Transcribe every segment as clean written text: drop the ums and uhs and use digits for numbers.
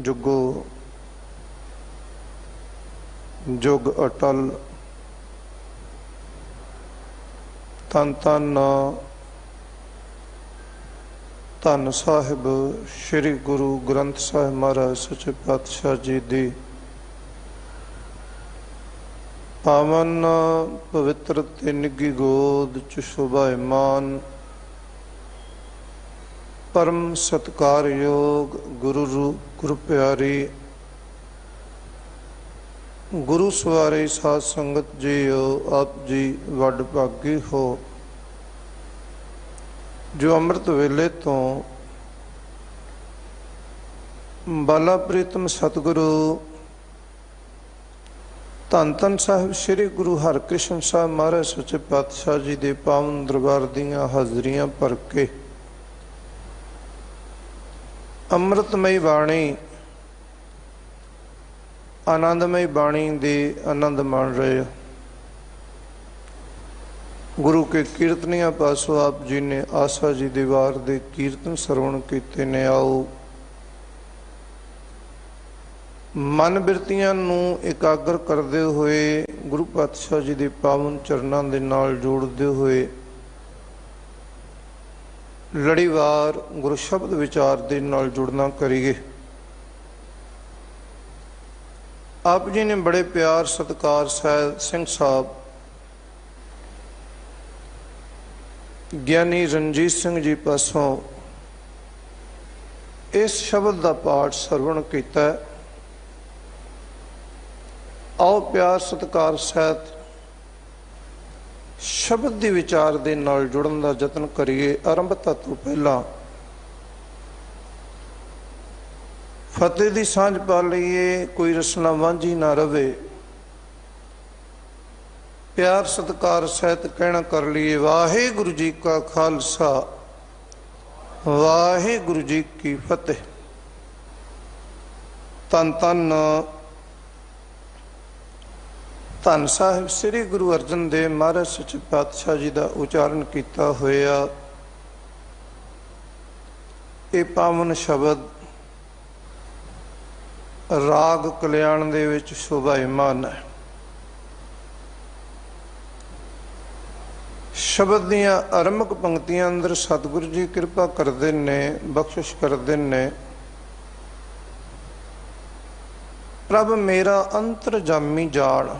जुगो जुग अटल। धन धन धन साहिब श्री गुरु ग्रंथ साहिब महाराज सच्चे पातशाह जी दी पावन पवित्र ते निगी गोद च शोभायमान परम सत्कार योग गुरु रूप गुरु प्यारी गुरु सवारे साध संगत जी हो। आप जी वड भागी हो जो अमृत वेले तो बाला प्रीतम सतगुरु धन धन साहिब श्री गुरु हरकृष्ण साहिब महाराज सच्चे पातशाह जी दे पावन दरबार दियां हाजरियां भर के अमृतमयी बाणी आनंदमयी बाणी दे आनंद मान रहे हो। गुरु के कीर्तनिया पासों आप जी ने आशा जी दीवार दे कीर्तन श्रवण कीते ने। आओ मन बिरतियां नूं एकाग्र करदे हुए गुरु पातशाह जी दे पावन चरनां दे नाल जोड़दे हुए लड़ीवार गुरु शब्द विचार दे नाल जुड़ना करिए। आप जी ने बड़े प्यार सत्कार सिंह साहब ज्ञानी रणजीत सिंह जी पासों इस शब्द का पाठ श्रवण किया। आओ प्यार सत्कार सहित शब्द के विचार के नाल जुड़न का यत्न करिए। आरंभता तो पहला फतेह की सांझ पा लईए, कोई रसना वांझी ना रवे। प्यार सत्कार सहित कहना कर लिए वाहिगुरु जी का खालसा वाहिगुरु जी की फतेह। धन धन धन साहिब श्री गुरु अर्जन देव महाराज सच्चे पातशाह जी का उच्चारण किया होया ये पावन शब्द राग कल्याण दे विच शोभायमान है। शब्द दियां आरंभक पंक्तियां अंदर सतगुरु जी कृपा करते ने, बख्शिश करते ने। प्रभ मेरा अंतरजामी जान,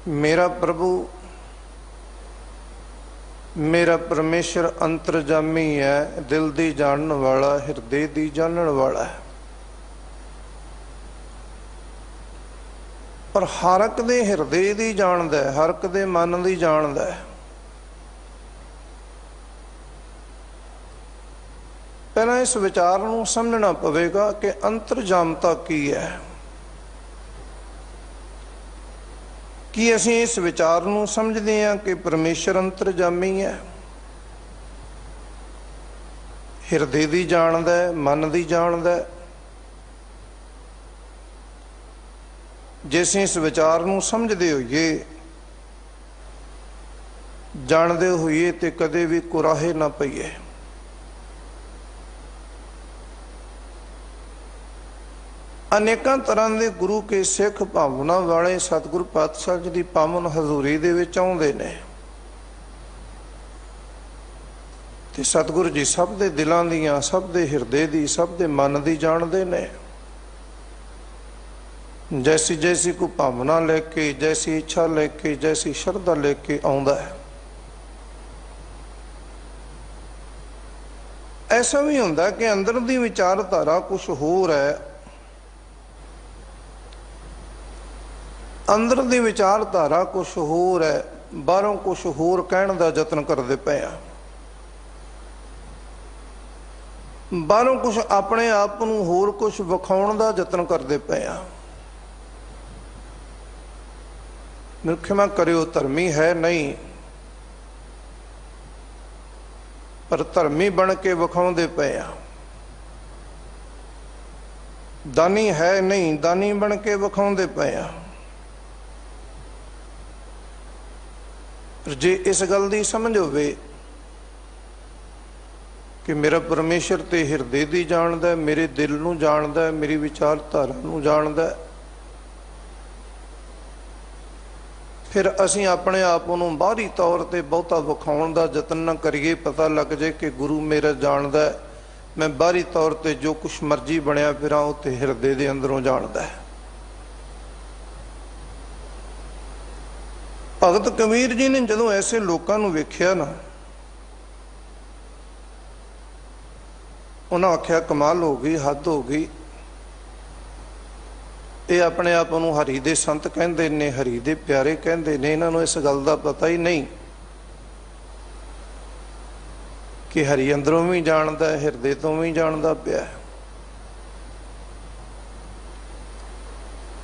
मेरा प्रभु मेरा परमेश्वर अंतरजामी है, दिल दी जानन वाला, हृदय दी जानन वाला है। और हर एक दे हृदय दी जानदा है, हर एक दे मन दी जानदा है। पहला इस विचार नूं समझना पवेगा कि अंतरजामता की है। कि असीं इस विचार नूं समझदे हां कि परमेश्वर अंतरजामी है, हिरदे दी जानदा है, मन दी जानदा है। जे असीं इस विचार नूं समझदे होईए, जाणदे होईए ते कदे भी कुराहे ना पईए। अनेकां तरह के गुरु के सिख भावना वाले सतगुरु पातशाह जी की पावन हजूरी दे विच आउंदे ने ते सतगुरु जी सब दे दिलां दियां, सब दे हिरदे दी, सब दे मन दी जानदे ने। जैसी जैसी को भावना लेके, जैसी इच्छा लेके, जैसी श्रद्धा लेके आउंदा है। ऐसा भी हुंदा कि अंदर दी विचारधारा कुछ होर है, अंदर दी विचारधारा कुछ होर है, बाहरों कुछ होर कहण दा यतन करदे पए आ। बाहरों कुछ अपने आप नूं होर कुछ विखाउण दा यतन करदे पए आ। क्षमा करियो, धर्मी है नहीं, पर धर्मी बन के विखाउंदे पए आ। दानी है नहीं, दानी बन के विखाउंदे पए आ। जे इस गल की समझ होवे कि मेरा परमेश्वर तो हिरदे दी जानदा है, मेरे दिल नूं जानदा है, मेरी विचारधारा नूं जानदा है। फिर असीं अपने आप नूं बाहरी तौर पर बहुता विखाउण दा यतन ना करिए। पता लग जाए कि गुरु मेरा जानदा है, मैं बाहरी तौर पर जो कुछ मर्जी बनिया फिरां वो तो हिरदे दे अंदरों जानदा है। भगत कबीर जी ने जदों ऐसे लोगों नूं वेख्या ना, उन्हें आख्या कमाल हो गई, हद हो गई। ये अपने आप को हरि दे संत कहते ने, हरि दे प्यारे कहते ने, इन्हों इस गल का पता ही नहीं कि हरि अंदरों भी जानता है, हिरदे तो भी जानता पिया।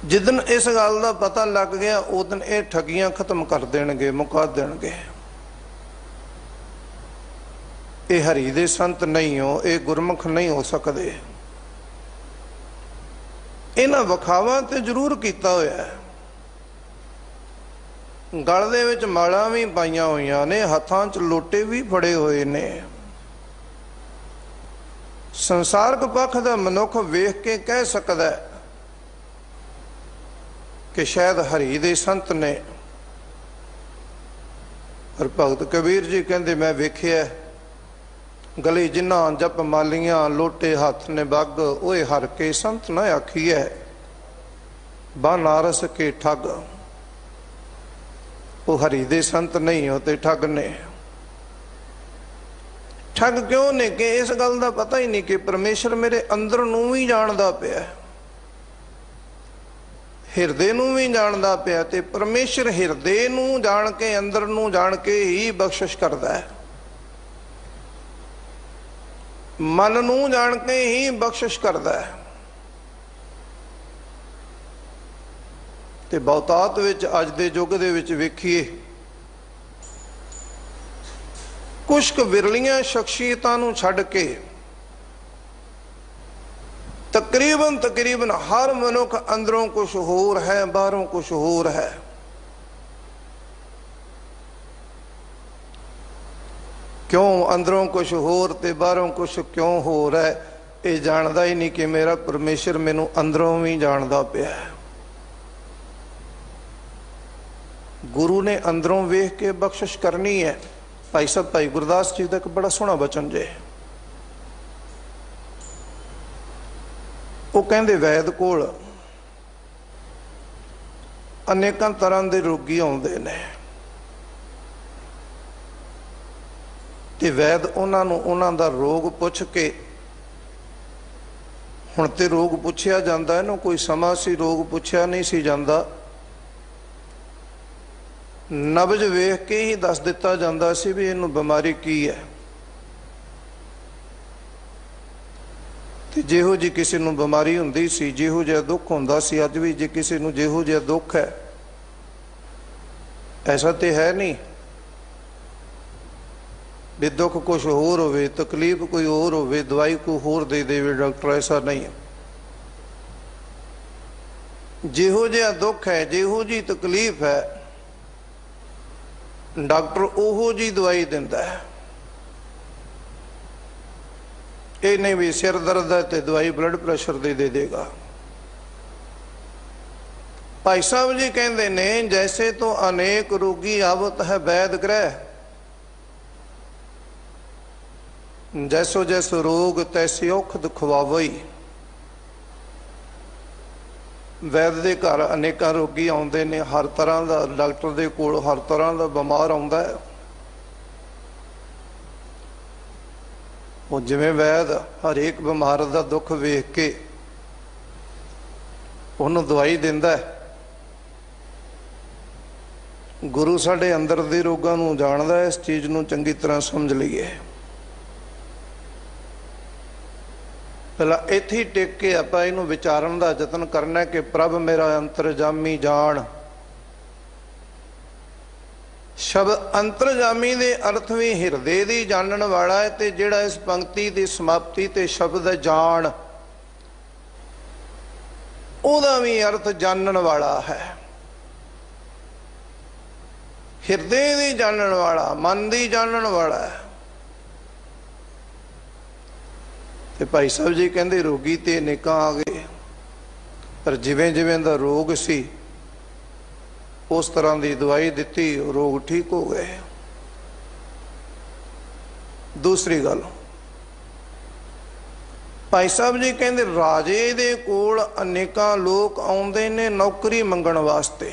जिदन इस गल का पता लग गया उस दिन ये ठगियां खत्म कर देंगे, मुका देंगे। ये हरि दे संत नहीं हो, ये गुरमुख नहीं हो सकते। इन्हां विखावां ते जरूर कीता होया, गल दे विच मालां भी पाईयां होईयां ने, हत्थां च लोटे भी फड़े हुए ने। संसारक पक्ष दा मनुख वेख के कह सकदा है कि शायद हरि दे संत ने, पर भगत कबीर जी कहंदे मैं वेखिया गली जिन्ना जप मालियां लोटे हाथ ने बग, ओए हर के संत न आखिए बनारस के ठग। वो हरि दे संत नहीं होते, ठग ने। ठग क्यों ने कि इस गल का पता ही नहीं कि परमेश्वर मेरे अंदर नूं भी जानदा पिया, हिरदे नूं भी जानदा पिया। ते परमेश्वर हिरदे नूं जान के, अंदर नूं जान के ही बख्शिश करदा है, मन नूं जान के ही बख्शिश करदा है। ते बहुतात विच अज दे युग दे विच वेखीए कुछ क विरलियां शख्सियतां नूं छड्ड के तकरीबन हर मनुख अंदरों कुछ होर है, बाहरों कुछ होर है। क्यों अंदरों कुछ होर ते बाहरों कुछ क्यों होर है, ये जानदा ही नहीं कि मेरा परमेश्वर मैनू अंदरों भी जानदा पिया है। गुरु ने अंदरों वेख के बख्शिश करनी है। भाई साहब भाई गुरदास जी का एक बड़ा सोहना बचन जे, वो कहंदे वैद कोल अनेकां तरह के रोगी आउंदे ने, ते वैद उन्हां दा रोग पुछ के, हुण ते रोग पुछया जांदा है ना, कोई समा सी रोग पुछया नहीं सी जांदा, नब्ज वेख के ही दस दिता जांदा सी भी इहनूं बीमारी की है। ते जिहो जी किसी नूं बीमारी हुंदी सी, जिहो जिहा दुख हुंदा सी, अज भी जे किसी नूं जिहो जिहा दुख है, ऐसा तो है नहीं भी दुख कुछ होर होवे, तकलीफ कोई होर होवे, दवाई कोई होर दे देवे डॉक्टर, ऐसा नहीं। जिहो जिहा दुख है, जिहो जी तकलीफ है, डॉक्टर ओहो जी दवाई दिंदा है। ये नहीं भी सिर दर्द है तो दवाई ब्लड प्रेशर दे देगा। भाई साहब जी कहते ने जैसे तो अनेक रोगी आवत है वैद ग्रह, जैसो जैसो रोग तैसे औखद खुआवई। वैद के घर अनेक रोगी आउंदे ने, हर तरह का डॉक्टर के कोल हर तरह का बीमार आउंदा है। वो जिवें वैद हरेक बीमार का दुख वेख के उन्होंने दवाई दिंदा है, गुरु साडे अंदर दे रोगां नूं जानदा है। इस चीज़ नूं चंगी तरह समझ लईए। पहला इत्थे ही टिक के आपां इहनूं विचारन दा यतन करना कि प्रभ मेरा अंतरजामी जान। शब्द अंतरजामी दे अर्थ भी हिरदे दी जानन वाला है, ते जिहड़ा इस पंक्ति की समाप्ति ते शब्द जान उहदा भी अर्थ जानन वाला है। हिरदे दी जानन वाला, मन दी जानन वाला है। ਤੇ ਭਾਈ ਸਾਹਿਬ ਜੀ ਕਹਿੰਦੇ ਰੋਗੀ ਤੇ ਅਨੇਕਾਂ ਆ ਗਏ, ਪਰ ਜਿਵੇਂ ਜਿਵੇਂ ਦਾ ਰੋਗ ਸੀ ਉਸ ਤਰ੍ਹਾਂ ਦੀ ਦਵਾਈ ਦਿੱਤੀ, ਰੋਗ ਠੀਕ ਹੋ ਗਏ। ਦੂਸਰੀ ਗੱਲ, ਭਾਈ ਸਾਹਿਬ ਜੀ ਕਹਿੰਦੇ ਰਾਜੇ ਦੇ ਕੋਲ ਅਨੇਕਾਂ ਲੋਕ ਆਉਂਦੇ ਨੇ ਨੌਕਰੀ ਮੰਗਣ ਵਾਸਤੇ।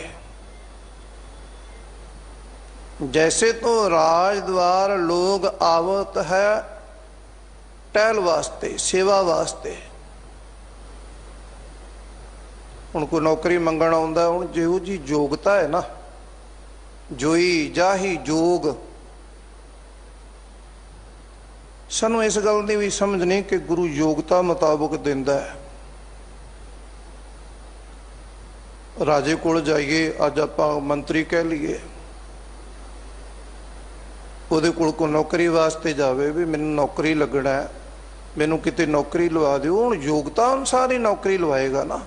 जैसे तो राजद्वार लोग आवत है टहल वास्ते, सेवा वास्ते। ਹੁਣ ਕੋਈ ਨੌਕਰੀ ਮੰਗਣ ਆਉਂਦਾ, ਹੁਣ ਜਿਹੋ ਜੀ ਯੋਗਤਾ ਹੈ ਨਾ, ਜੋਈ ਜਾਹੀ ਜੋਗ, ਸਾਨੂੰ ਇਸ ਗੱਲ ਦੀ ਵੀ ਸਮਝ ਨਹੀਂ ਕਿ ਗੁਰੂ ਯੋਗਤਾ ਮੁਤਾਬਕ ਦਿੰਦਾ ਹੈ। ਰਾਜੇ ਕੋਲ ਜਾਈਏ, ਅੱਜ ਆਪਾਂ ਮੰਤਰੀ ਕਹਿ ਲਈਏ, ਉਹਦੇ ਕੋਲ ਕੋਈ ਨੌਕਰੀ ਵਾਸਤੇ ਜਾਵੇ ਵੀ ਮੈਨੂੰ ਨੌਕਰੀ ਲੱਗਣਾ ਹੈ, ਮੈਨੂੰ ਕਿਤੇ ਨੌਕਰੀ ਲਵਾ ਦਿਓ, ਹੁਣ ਯੋਗਤਾ ਅਨੁਸਾਰ ਹੀ ਨੌਕਰੀ ਲਵਾਏਗਾ ਨਾ।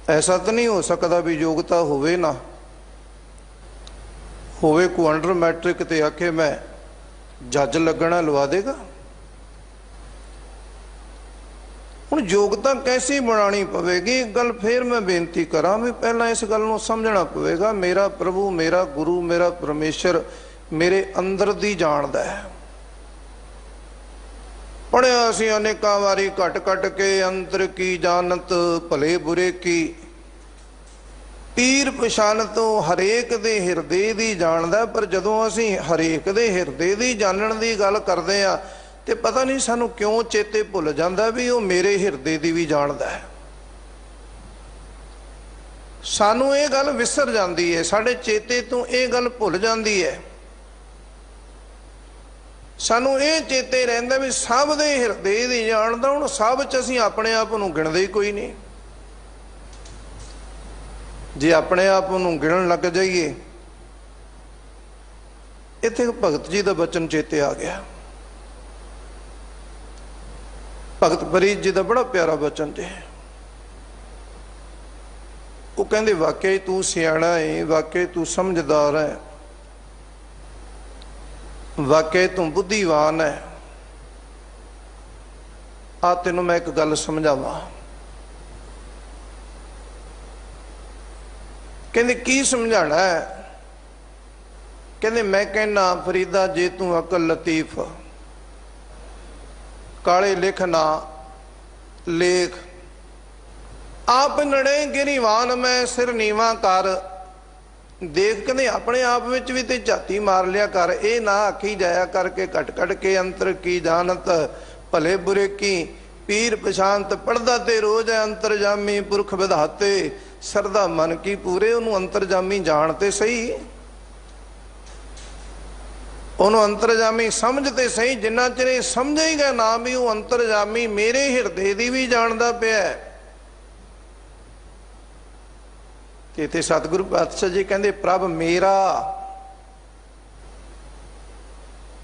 ऐसा तो नहीं हो सकता भी योग्यता होवे ना होवे, को अंडर मैट्रिक ते आखे मैं जज लगना लवा देगा। हुण योग्यता कैसी बनानी पवेगी, गल फिर मैं बेनती करा भी पहला इस गल नूं समझना पवेगा। मेरा प्रभु, मेरा गुरु, मेरा परमेश्वर मेरे अंदर दी जानदा है। पढ़िया असी अनेका वारी घट घट के अंतर की जानत भले बुरे की, पीर पछानत हरेक दे हिरदे दी जानदा। पर जदों असी हरेक दे हिरदे दी जानन दी गल करदे आ ते पता नहीं सानू क्यों चेते भुल जांदा भी वो मेरे हिरदे दी भी जानदा है। सानू ये गल विसर जांदी है, साडे चेते तो ये गल भुल जांदी है। सानू ये चेते रहिंदा भी सब दे हिरदे दी जानदा। हुण सब च असीं अपने आप नूं गिणदे कोई नहीं। जे अपने आप नूं गिणन लग जाइए, इत्थे भगत जी दा बचन चेते आ गया। भगत फरीद जी दा बड़ा प्यारा बचन जे। वो कहंदे वाकई तू सियाणा है, वाकई तू समझदार है, वाकई तू बुद्धिवान है। आ तेनों मैं एक गल समझावा। कहंदे की समझाना है? कहंदे मैं कहना फरीदा जे तू अकल लतीफ, काले लिख ना लेख, आप नड़े गिरीवान मैं सिर नीवा कर देख। कहते अपने आप विच भी ते झाती मार लिया कर, ये ना आखी जाया करके घट घट के अंतर की जानत भले बुरे की, पीर पछानत पढ़दा ते रोज है अंतरजामी पुरख विधाते, सरदा मन की पूरे। उन्होंने अंतरजामी जानते सही, उन्होंने अंतरजामी समझते सही। जिन्ना चिर समझेगा ना भी वो अंतरजामी मेरे हिरदे दी भी जानदा पिया। इत्थे सतगुरु पातशाह जी कहंदे प्रभ मेरा,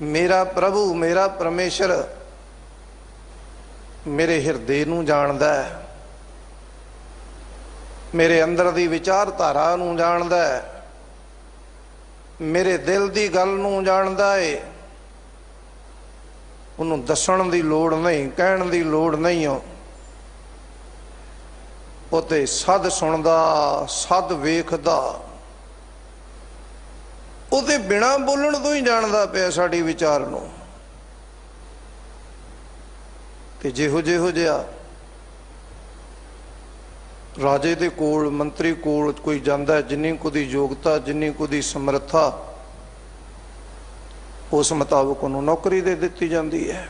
मेरा प्रभु मेरा परमेश्वर मेरे हिरदे नूं जानदा है, मेरे अंदर दी विचारधारा नूं जानदा है, मेरे दिल दी गल नूं जानदा है। उन्होंने दसण दी लोड़ नहीं, कहण दी लोड़ नहीं हो। उते सद सुनदा, सद वेखदा, उते बिना बोलण तो ही जानदा पिया साडी विचार नूं। ते जिहो जिहा राजे दे कोल, मंत्री कोल कोई जांदा, जिन्नी कुदी योग्यता, जिन्नी कुदी समर्था, उस मुताबिक उन्होंने नौकरी दे दित्ती जांदी है।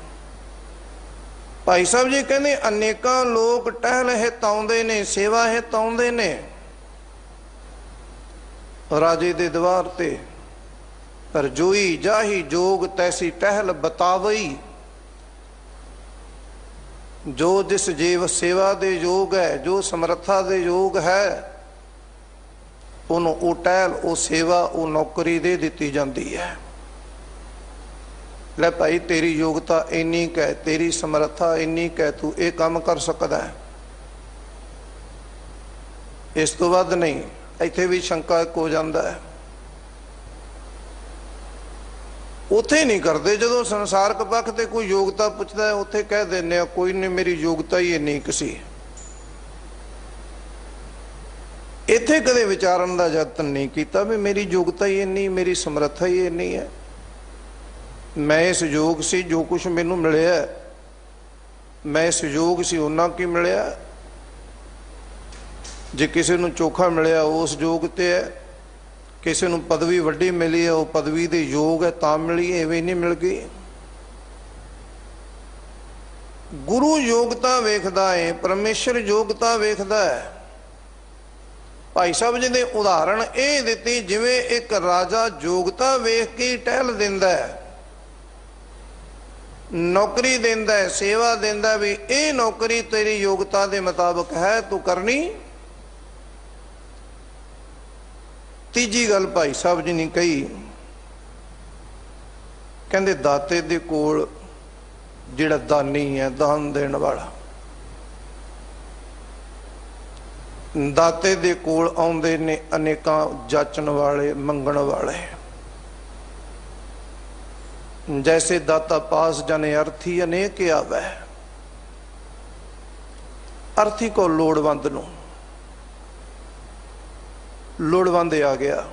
भाई साहब जी कहते अनेका लोग टहल हित आउंदे ने, सेवा हित आउंदे ने राजे दे दरबार ते, पर जोई जाही जोग तैसी टहल बतावई। जो जिस जीव सेवा दे योग है, जो समर्था दे योग है, उन्होंने वो टहल, वो सेवा, वो नौकरी दे दित्ती जाती है। ले भाई तेरी योग्यता इन्नी कै, तेरी समर्था इन्नी कै, तू ये काम कर सकता है, इस तो वध नहीं। इत्थे भी शंका एक हो जाता है। ਉੱਥੇ ਨਹੀਂ ਕਰਦੇ। ਜਦੋਂ ਸੰਸਾਰਕ ਪੱਖ ਤੇ ਕੋਈ ਯੋਗਤਾ ਪੁੱਛਦਾ ਉੱਥੇ ਕਹਿ ਦਿੰਦੇ ਆ ਕੋਈ ਨਹੀਂ, ਮੇਰੀ ਯੋਗਤਾ ਹੀ ਇੰਨੀ ਕੁ ਸੀ। ਇੱਥੇ ਕਦੇ ਵਿਚਾਰਨ ਦਾ ਯਤਨ ਨਹੀਂ ਕੀਤਾ ਵੀ ਮੇਰੀ ਯੋਗਤਾ ਹੀ ਇੰਨੀ, ਮੇਰੀ ਸਮਰੱਥਾ ਹੀ ਇੰਨੀ ਹੈ, ਮੈਂ ਇਸ ਯੋਗ ਸੀ, ਜੋ ਕੁਛ ਮੈਨੂੰ ਮਿਲਿਆ ਮੈਂ ਇਸ ਯੋਗ ਸੀ ਉਹਨਾਂ ਕੀ ਮਿਲਿਆ। ਜੇ ਕਿਸੇ ਨੂੰ ਚੋਖਾ ਮਿਲਿਆ ਉਸ ਯੋਗ ਤੇ ਹੈ, ਕਿਸੇ ਨੂੰ ਪਦਵੀ ਵੱਡੀ ਮਿਲੀ ਹੈ ਉਹ ਪਦਵੀ ਦੇ ਯੋਗ ਹੈ ਤਾਂ ਮਿਲੀ, ਐਵੇਂ ਨਹੀਂ ਮਿਲ ਗਈ। ਗੁਰੂ ਯੋਗਤਾ ਵੇਖਦਾ ਹੈ, ਪਰਮੇਸ਼ਰ ਯੋਗਤਾ ਵੇਖਦਾ ਹੈ। ਭਾਈ ਸਾਹਿਬ ਜੀ ਨੇ ਉਦਾਹਰਣ ਇਹ ਦਿੱਤੀ ਜਿਵੇਂ ਇੱਕ ਰਾਜਾ ਯੋਗਤਾ ਵੇਖ ਕੇ ਟਹਿਲ ਦਿੰਦਾ ਹੈ, ਨੌਕਰੀ ਦਿੰਦਾ ਹੈ, ਸੇਵਾ ਦਿੰਦਾ ਵੀ ਇਹ ਨੌਕਰੀ ਤੇਰੀ ਯੋਗਤਾ ਦੇ ਮੁਤਾਬਕ ਹੈ ਤੂੰ ਕਰਨੀ। ਤੀਜੀ ਗੱਲ ਭਾਈ ਸਾਹਿਬ ਜੀ ਨੇ ਕਹੀ, ਕਹਿੰਦੇ ਦਾਤੇ ਦੇ ਕੋਲ ਜਿਹੜਾ ਦਾਨੀ ਹੈ, ਦਾਨ ਦੇਣ ਵਾਲਾ, ਦਾਤੇ ਦੇ ਕੋਲ ਆਉਂਦੇ ਨੇ ਅਨੇਕਾਂ ਜਾਚਣ ਵਾਲੇ, ਮੰਗਣ ਵਾਲੇ। ਜੈਸੇ ਦਾਤਾ ਪਾਸ ਜਨੇ ਅਰਥੀ ਅਨੇਕ ਆਵੈ। ਅਰਥੀ ਕੋ ਲੋੜਵੰਦ ਨੂੰ, ਲੋੜਵੰਦ ਆ ਗਿਆ,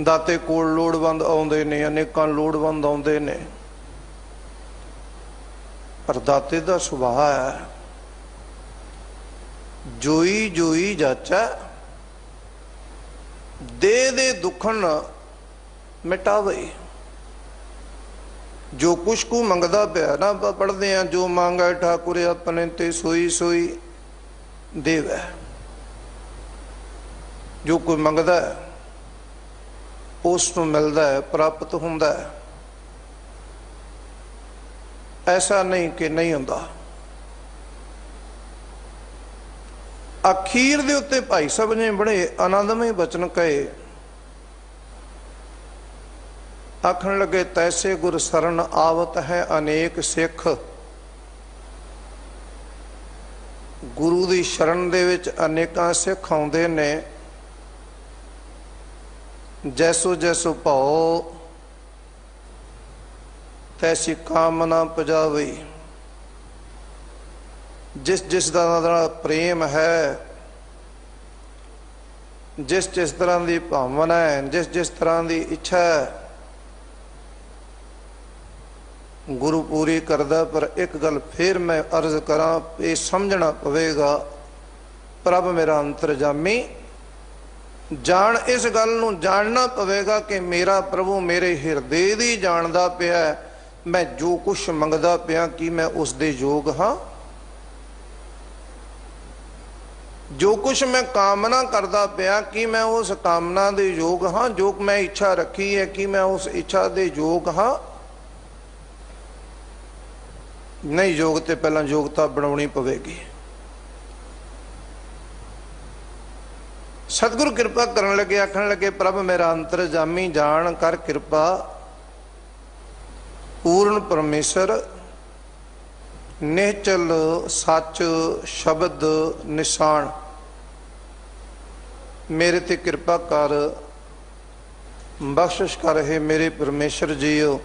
ਦਾਤੇ ਕੋਲ ਲੋੜਵੰਦ ਆਉਂਦੇ ਨੇ, ਅਨੇਕਾਂ ਲੋੜਵੰਦ ਆਉਂਦੇ ਨੇ, ਪਰ ਦਾਤੇ ਦਾ ਸੁਭਾਅ ਹੈ ਜੋਈ ਜੋਈ ਜਾਚਾ, ਦੇ ਦੇ ਦੁੱਖਣ ਮਿਟਾਵੇ। ਜੋ ਕੁਛ ਕੋ ਮੰਗਦਾ ਪਿਆ ਨਾ, ਆਪਾਂ ਪੜ੍ਹਦੇ ਹਾਂ ਜੋ ਮੰਗੈ ਠਾਕੁਰ ਆਪਣੇ ਤੇ ਸੋਈ ਸੋਈ ਦੇਵੈ। ਜੋ ਕੋਈ ਮੰਗਦਾ ਹੈ ਉਸ ਨੂੰ ਮਿਲਦਾ ਹੈ, ਪ੍ਰਾਪਤ ਹੁੰਦਾ ਹੈ। ਐਸਾ ਨਹੀਂ ਕਿ ਨਹੀਂ ਹੁੰਦਾ। ਅਖੀਰ ਦੇ ਉੱਤੇ ਭਾਈ ਸਾਹਿਬ ਨੇ ਬੜੇ ਆਨੰਦਮਈ ਬਚਨ ਕਹੇ। ਆਖਣ ਲੱਗੇ ਤੈਸੇ ਗੁਰ ਸਰਨ ਆਵਤ ਹੈ ਅਨੇਕ ਸਿੱਖ। ਗੁਰੂ ਦੀ ਸ਼ਰਨ ਦੇ ਵਿੱਚ ਅਨੇਕਾਂ ਸਿੱਖ ਆਉਂਦੇ ਨੇ। ਜੈਸੋ ਜੈਸੋ ਭਾਉ ਤੈਸੀ ਕਾਮਨਾ ਪਜਾਵਈ। ਜਿਸ ਜਿਸ ਦਾ ਪ੍ਰੇਮ ਹੈ, ਜਿਸ ਜਿਸ ਤਰ੍ਹਾਂ ਦੀ ਭਾਵਨਾ ਹੈ, ਜਿਸ ਜਿਸ ਤਰ੍ਹਾਂ ਦੀ ਇੱਛਾ ਹੈ, ਗੁਰੂ ਪੂਰੀ ਕਰਦਾ। ਪਰ ਇੱਕ ਗੱਲ ਫਿਰ ਮੈਂ ਅਰਜ਼ ਕਰਾਂ, ਇਹ ਸਮਝਣਾ ਪਵੇਗਾ ਪ੍ਰਭ ਮੇਰਾ ਅੰਤਰਜਾਮੀ। ਜਾਣ ਇਸ ਗੱਲ ਨੂੰ ਜਾਣਨਾ ਪਵੇਗਾ ਕਿ ਮੇਰਾ ਪ੍ਰਭੂ ਮੇਰੇ ਹਿਰਦੇ ਦੀ ਜਾਣਦਾ ਪਿਆ। ਮੈਂ ਜੋ ਕੁਛ ਮੰਗਦਾ ਪਿਆ ਕੀ ਮੈਂ ਉਸ ਦੇ ਯੋਗ ਹਾਂ? ਜੋ ਕੁਛ ਮੈਂ ਕਾਮਨਾ ਕਰਦਾ ਪਿਆ ਕੀ ਮੈਂ ਉਸ ਕਾਮਨਾ ਦੇ ਯੋਗ ਹਾਂ? ਜੋ ਮੈਂ ਇੱਛਾ ਰੱਖੀ ਹੈ ਕੀ ਮੈਂ ਉਸ ਇੱਛਾ ਦੇ ਯੋਗ ਹਾਂ? ਨਹੀਂ, ਯੋਗ ਤੇ ਪਹਿਲਾਂ ਯੋਗਤਾ ਬਣਾਉਣੀ ਪਵੇਗੀ। ਸਤਿਗੁਰੂ ਕਿਰਪਾ ਕਰਨ ਲੱਗੇ, ਆਖਣ ਲੱਗੇ ਪ੍ਰਭ ਮੇਰਾ ਅੰਤਰਜਾਮੀ ਜਾਣ ਕਰ ਕਿਰਪਾ। ਪੂਰਨ ਪਰਮੇਸ਼ਰ ਨਿਹਚਲ ਸੱਚ ਸ਼ਬਦ ਨਿਸ਼ਾਨ, ਮੇਰੇ ਤੇ ਕਿਰਪਾ ਕਰ, ਬਖਸ਼ਿਸ਼ ਕਰ। ਹੈ ਮੇਰੇ ਪਰਮੇਸ਼ਰ ਜੀਓ,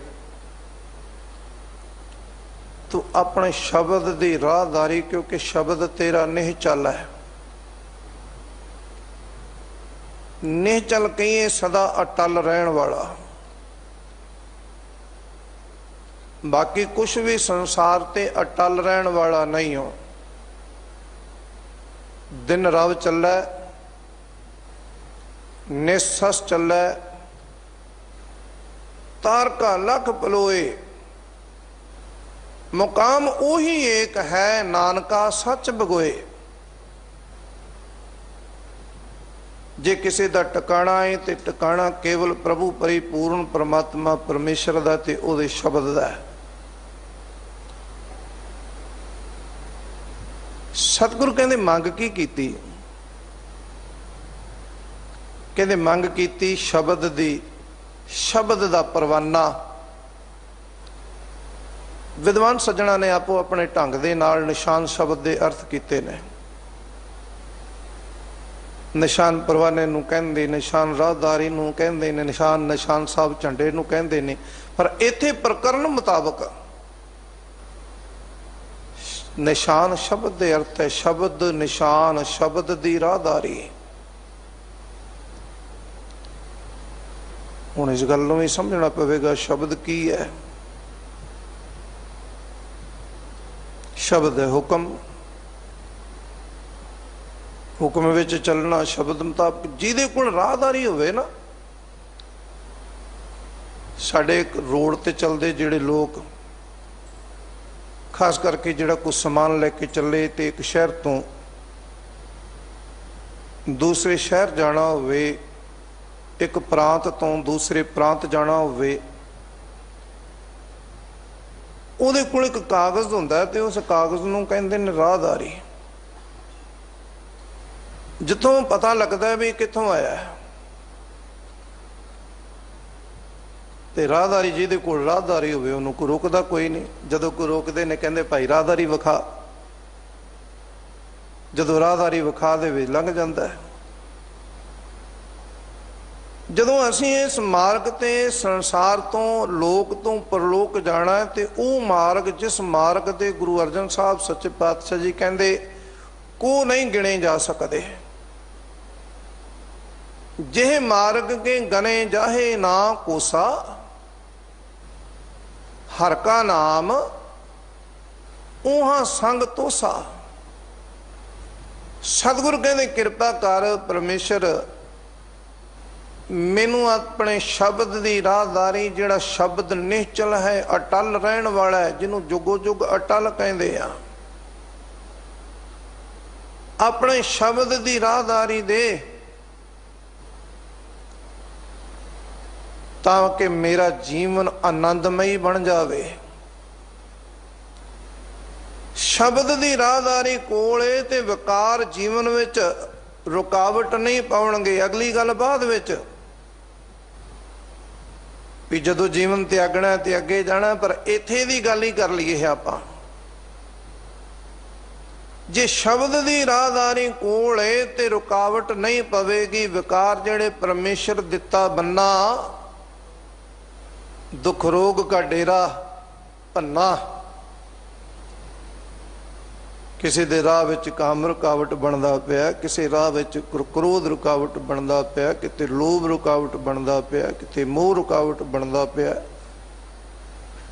ਤੂੰ ਆਪਣੇ ਸ਼ਬਦ ਦੀ ਰਾਹਦਾਰੀ, ਕਿਉਂਕਿ ਸ਼ਬਦ ਤੇਰਾ ਨਿਹਚਲ ਹੈ। ਨਿਹਚਲ ਕਹੀਏ ਸਦਾ ਅਟਲ ਰਹਿਣ ਵਾਲਾ। ਬਾਕੀ ਕੁਛ ਵੀ ਸੰਸਾਰ ਤੇ ਅਟਲ ਰਹਿਣ ਵਾਲਾ ਨਹੀਂ ਹੋ। ਦਿਨ ਰਾਤ ਚੱਲੈ, ਨਿਸਸ ਚੱਲੈ, ਤਾਰਕਾ ਲੱਖ ਪਲੋਏ। ਮੁਕਾਮ ਉਹੀ ਏਕ ਹੈ, ਨਾਨਕਾ ਸੱਚ ਬਗੋਏ। ਜੇ ਕਿਸੇ ਦਾ ਟਿਕਾਣਾ ਹੈ ਤੇ ਟਿਕਾਣਾ ਕੇਵਲ ਪ੍ਰਭੂ ਪਰਿਪੂਰਨ ਪਰਮਾਤਮਾ ਪਰਮੇਸ਼ਰ ਦਾ ਤੇ ਉਹਦੇ ਸ਼ਬਦ ਦਾ ਹੈ। ਸਤਿਗੁਰੂ ਕਹਿੰਦੇ ਮੰਗ ਕੀ ਕੀਤੀ? ਕਹਿੰਦੇ ਮੰਗ ਕੀਤੀ ਸ਼ਬਦ ਦੀ, ਸ਼ਬਦ ਦਾ ਪਰਵਾਨਾ। ਵਿਦਵਾਨ ਸੱਜਣਾ ਨੇ ਆਪੋ ਆਪਣੇ ਢੰਗ ਦੇ ਨਾਲ ਨਿਸ਼ਾਨ ਸ਼ਬਦ ਦੇ ਅਰਥ ਕੀਤੇ ਨੇ। ਨਿਸ਼ਾਨ ਪਰਵਾਨੇ ਨੂੰ ਕਹਿੰਦੇ, ਨਿਸ਼ਾਨ ਰਾਹਦਾਰੀ ਨੂੰ ਕਹਿੰਦੇ ਨੇ, ਨਿਸ਼ਾਨ ਸਾਹਿਬ ਝੰਡੇ ਨੂੰ ਕਹਿੰਦੇ ਨੇ। ਪਰ ਇੱਥੇ ਪ੍ਰਕਰਨ ਮੁਤਾਬਕ ਨਿਸ਼ਾਨ ਸ਼ਬਦ ਦੇ ਅਰਥ ਹੈ ਸ਼ਬਦ ਨਿਸ਼ਾਨ, ਸ਼ਬਦ ਦੀ ਰਾਹਦਾਰੀ। ਹੁਣ ਇਸ ਗੱਲ ਨੂੰ ਵੀ ਸਮਝਣਾ ਪਵੇਗਾ ਸ਼ਬਦ ਕੀ ਹੈ। ਸ਼ਬਦ ਹੈ ਹੁਕਮ, ਹੁਕਮ ਵਿੱਚ ਚੱਲਣਾ ਸ਼ਬਦ ਮੁਤਾਬਕ। ਜਿਹਦੇ ਕੋਲ ਰਾਹਦਾਰੀ ਹੋਵੇ ਨਾ, ਸਾਡੇ ਰੋਡ ਤੇ ਚੱਲਦੇ ਜਿਹੜੇ ਲੋਕ, ਖਾਸ ਕਰਕੇ ਜਿਹੜਾ ਕੁਝ ਸਮਾਨ ਲੈ ਕੇ ਚੱਲੇ ਤੇ ਇੱਕ ਸ਼ਹਿਰ ਤੋਂ ਦੂਸਰੇ ਸ਼ਹਿਰ ਜਾਣਾ ਹੋਵੇ, ਇੱਕ ਪ੍ਰਾਂਤ ਤੋਂ ਦੂਸਰੇ ਪ੍ਰਾਂਤ ਜਾਣਾ ਹੋਵੇ, ਉਹਦੇ ਕੋਲ ਇੱਕ ਕਾਗਜ਼ ਹੁੰਦਾ ਤੇ ਉਸ ਕਾਗਜ਼ ਨੂੰ ਕਹਿੰਦੇ ਨੇ ਰਾਹਦਾਰੀ। ਜਿੱਥੋਂ ਪਤਾ ਲੱਗਦਾ ਵੀ ਕਿੱਥੋਂ ਆਇਆ। ਤੇ ਰਾਹਦਾਰੀ ਜਿਹਦੇ ਕੋਲ ਰਾਹਦਾਰੀ ਹੋਵੇ ਉਹਨੂੰ ਕੋਈ ਰੋਕਦਾ ਕੋਈ ਨਹੀਂ। ਜਦੋਂ ਕੋਈ ਰੋਕਦੇ ਨੇ ਕਹਿੰਦੇ ਭਾਈ ਰਾਹਦਾਰੀ ਵਿਖਾ। ਜਦੋਂ ਰਾਹਦਾਰੀ ਵਿਖਾ ਦੇਵੇ ਲੰਘ ਜਾਂਦਾ ਹੈ। ਜਦੋਂ ਅਸੀਂ ਇਸ ਮਾਰਗ ਤੇ ਸੰਸਾਰ ਤੋਂ ਲੋਕ ਤੋਂ ਪਰਲੋਕ ਜਾਣਾ ਤੇ ਉਹ ਮਾਰਗ ਜਿਸ ਮਾਰਗ ਤੇ ਗੁਰੂ ਅਰਜਨ ਸਾਹਿਬ ਸੱਚੇ ਪਾਤਸ਼ਾਹ ਜੀ ਕਹਿੰਦੇ ਕੋ ਨਹੀਂ ਗਿਣੇ ਜਾ ਸਕਦੇ। ਜਿਹ ਮਾਰਗ ਕੇ ਗਨੇ ਜਾਹੇ ਨਾ ਕੋਸਾ, ਹਰ ਕਾ ਨਾਮ ਉਹਾਂ ਸੰਗ ਤੋਸਾ। ਸਤਿਗੁਰ ਕਹਿੰਦੇ ਕਿਰਪਾ ਕਰ ਪਰਮੇਸ਼ਰ, ਮੈਨੂੰ ਆਪਣੇ ਸ਼ਬਦ ਦੀ ਰਾਹਦਾਰੀ, ਜਿਹੜਾ ਸ਼ਬਦ ਨਿਸ਼ਚਲ ਹੈ, ਅਟਲ ਰਹਿਣ ਵਾਲਾ ਹੈ, ਜਿਹਨੂੰ ਜੁਗੋ ਜੁਗ ਅਟਲ ਕਹਿੰਦੇ ਆ, ਆਪਣੇ ਸ਼ਬਦ ਦੀ ਰਾਹਦਾਰੀ ਦੇ, ਤਾਂ ਕਿ ਮੇਰਾ ਜੀਵਨ ਆਨੰਦਮਈ ਬਣ ਜਾਵੇ। ਸ਼ਬਦ ਦੀ ਰਾਹਦਾਰੀ ਕੋਲੇ ਤੇ ਵਿਕਾਰ ਜੀਵਨ ਵਿੱਚ ਰੁਕਾਵਟ ਨਹੀਂ ਪਾਉਣਗੇ। ਅਗਲੀ ਗੱਲ ਬਾਅਦ ਵਿੱਚ ਵੀ ਜਦੋਂ ਜੀਵਨ ਤਿਆਗਣਾ ਤੇ ਅੱਗੇ ਜਾਣਾ, ਪਰ ਇੱਥੇ ਦੀ ਗੱਲ ਹੀ ਕਰ ਲਈਏ ਆਪਾਂ। ਜੇ ਸ਼ਬਦ ਦੀ ਰਾਹਦਾਰੀ ਕੋਲ ਏ ਤੇ ਰੁਕਾਵਟ ਨਹੀਂ ਪਵੇਗੀ, ਵਿਕਾਰ ਜਿਹੜੇ ਪਰਮੇਸ਼ਰ ਦਿੱਤਾ ਬੰਨਾ, ਦੁੱਖ ਰੋਗ ਕਾ ਡੇਰਾ ਭੰਨਾ। ਕਿਸੇ ਦੇ ਰਾਹ ਵਿੱਚ ਕਾਮ ਰੁਕਾਵਟ ਬਣਦਾ ਪਿਆ, ਕਿਸੇ ਰਾਹ ਵਿੱਚ ਕ੍ਰੋਧ ਰੁਕਾਵਟ ਬਣਦਾ ਪਿਆ, ਕਿਤੇ ਲੋਭ ਰੁਕਾਵਟ ਬਣਦਾ ਪਿਆ, ਕਿਤੇ ਮੋਹ ਰੁਕਾਵਟ ਬਣਦਾ ਪਿਆ,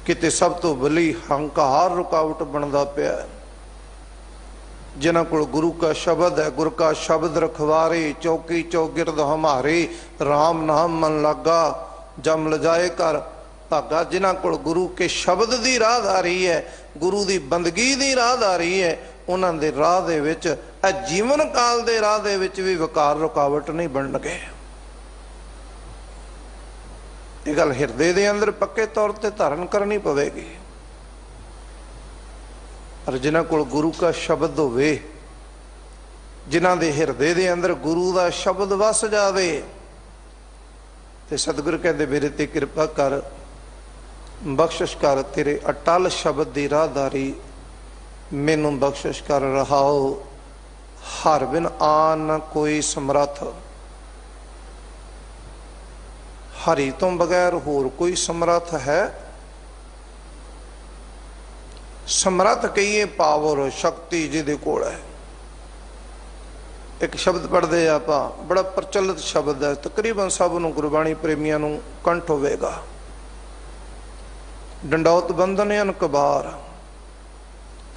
ਕਿਤੇ ਸਭ ਤੋਂ ਵੱਡੀ ਹੰਕਾਰ ਰੁਕਾਵਟ ਬਣਦਾ ਪਿਆ। ਜਿਨ੍ਹਾਂ ਕੋਲ ਗੁਰੂ ਕਾ ਸ਼ਬਦ ਹੈ, ਗੁਰ ਕਾ ਸ਼ਬਦ ਰਖਵਾਰੇ, ਚੌਕੀ ਚੌਗਿਰਦ ਹਮਾਰੇ, ਰਾਮ ਨਾਮ ਮਨ ਲਾਗਾ, ਜਮ ਲਜਾਏ ਕਰ ਭਾਗਾ। ਜਿਨ੍ਹਾਂ ਕੋਲ ਗੁਰੂ ਕੇ ਸ਼ਬਦ ਦੀ ਰਾਹਦਾਰੀ ਹੈ, ਗੁਰੂ ਦੀ ਬੰਦਗੀ ਦੀ ਰਾਹਦਾਰੀ ਹੈ, ਉਹਨਾਂ ਦੇ ਰਾਹ ਦੇ ਵਿੱਚ, ਇਹ ਜੀਵਨ ਕਾਲ ਦੇ ਰਾਹ ਦੇ ਵਿੱਚ ਵੀ ਵਿਕਾਰ ਰੁਕਾਵਟ ਨਹੀਂ ਬਣਨਗੇ। ਇਹ ਗੱਲ ਹਿਰਦੇ ਦੇ ਅੰਦਰ ਪੱਕੇ ਤੌਰ ਤੇ ਧਾਰਨ ਕਰਨੀ ਪਵੇਗੀ। ਪਰ ਜਿਨ੍ਹਾਂ ਕੋਲ ਗੁਰੂ ਕਾ ਸ਼ਬਦ ਹੋਵੇ, ਜਿਨ੍ਹਾਂ ਦੇ ਹਿਰਦੇ ਦੇ ਅੰਦਰ ਗੁਰੂ ਦਾ ਸ਼ਬਦ ਵਸ ਜਾਵੇ, ਤੇ ਸਤਿਗੁਰ ਕਹਿੰਦੇ ਮੇਰੇ ਤੇ ਕਿਰਪਾ ਕਰ, ਬਖਸ਼ਿਸ਼ ਕਰ, ਤੇਰੇ ਅਟਲ ਸ਼ਬਦ ਦੀ ਰਾਹਦਾਰੀ ਮੈਨੂੰ ਬਖਸ਼ਿਸ਼ ਕਰ। ਰਹਾਓ ਹਰ ਬਿਨ ਆਨ ਕੋਈ ਸਮਰੱਥ, ਹਰੀ ਤੋਂ ਬਗੈਰ ਹੋਰ ਕੋਈ ਸਮਰੱਥ ਹੈ? ਸਮਰੱਥ ਕਹੀਏ ਪਾਵਰ, ਸ਼ਕਤੀ ਜਿਹਦੇ ਕੋਲ ਹੈ। ਇੱਕ ਸ਼ਬਦ ਪੜ੍ਹਦੇ ਆਪਾਂ, ਬੜਾ ਪ੍ਰਚਲਿਤ ਸ਼ਬਦ ਹੈ, ਤਕਰੀਬਨ ਸਭ ਨੂੰ ਗੁਰਬਾਣੀ ਪ੍ਰੇਮੀਆਂ ਨੂੰ ਕੰਠ ਹੋਵੇਗਾ। ਡੰਡੌਤ ਬੰਧਨ ਅਨਕਬਾਰ,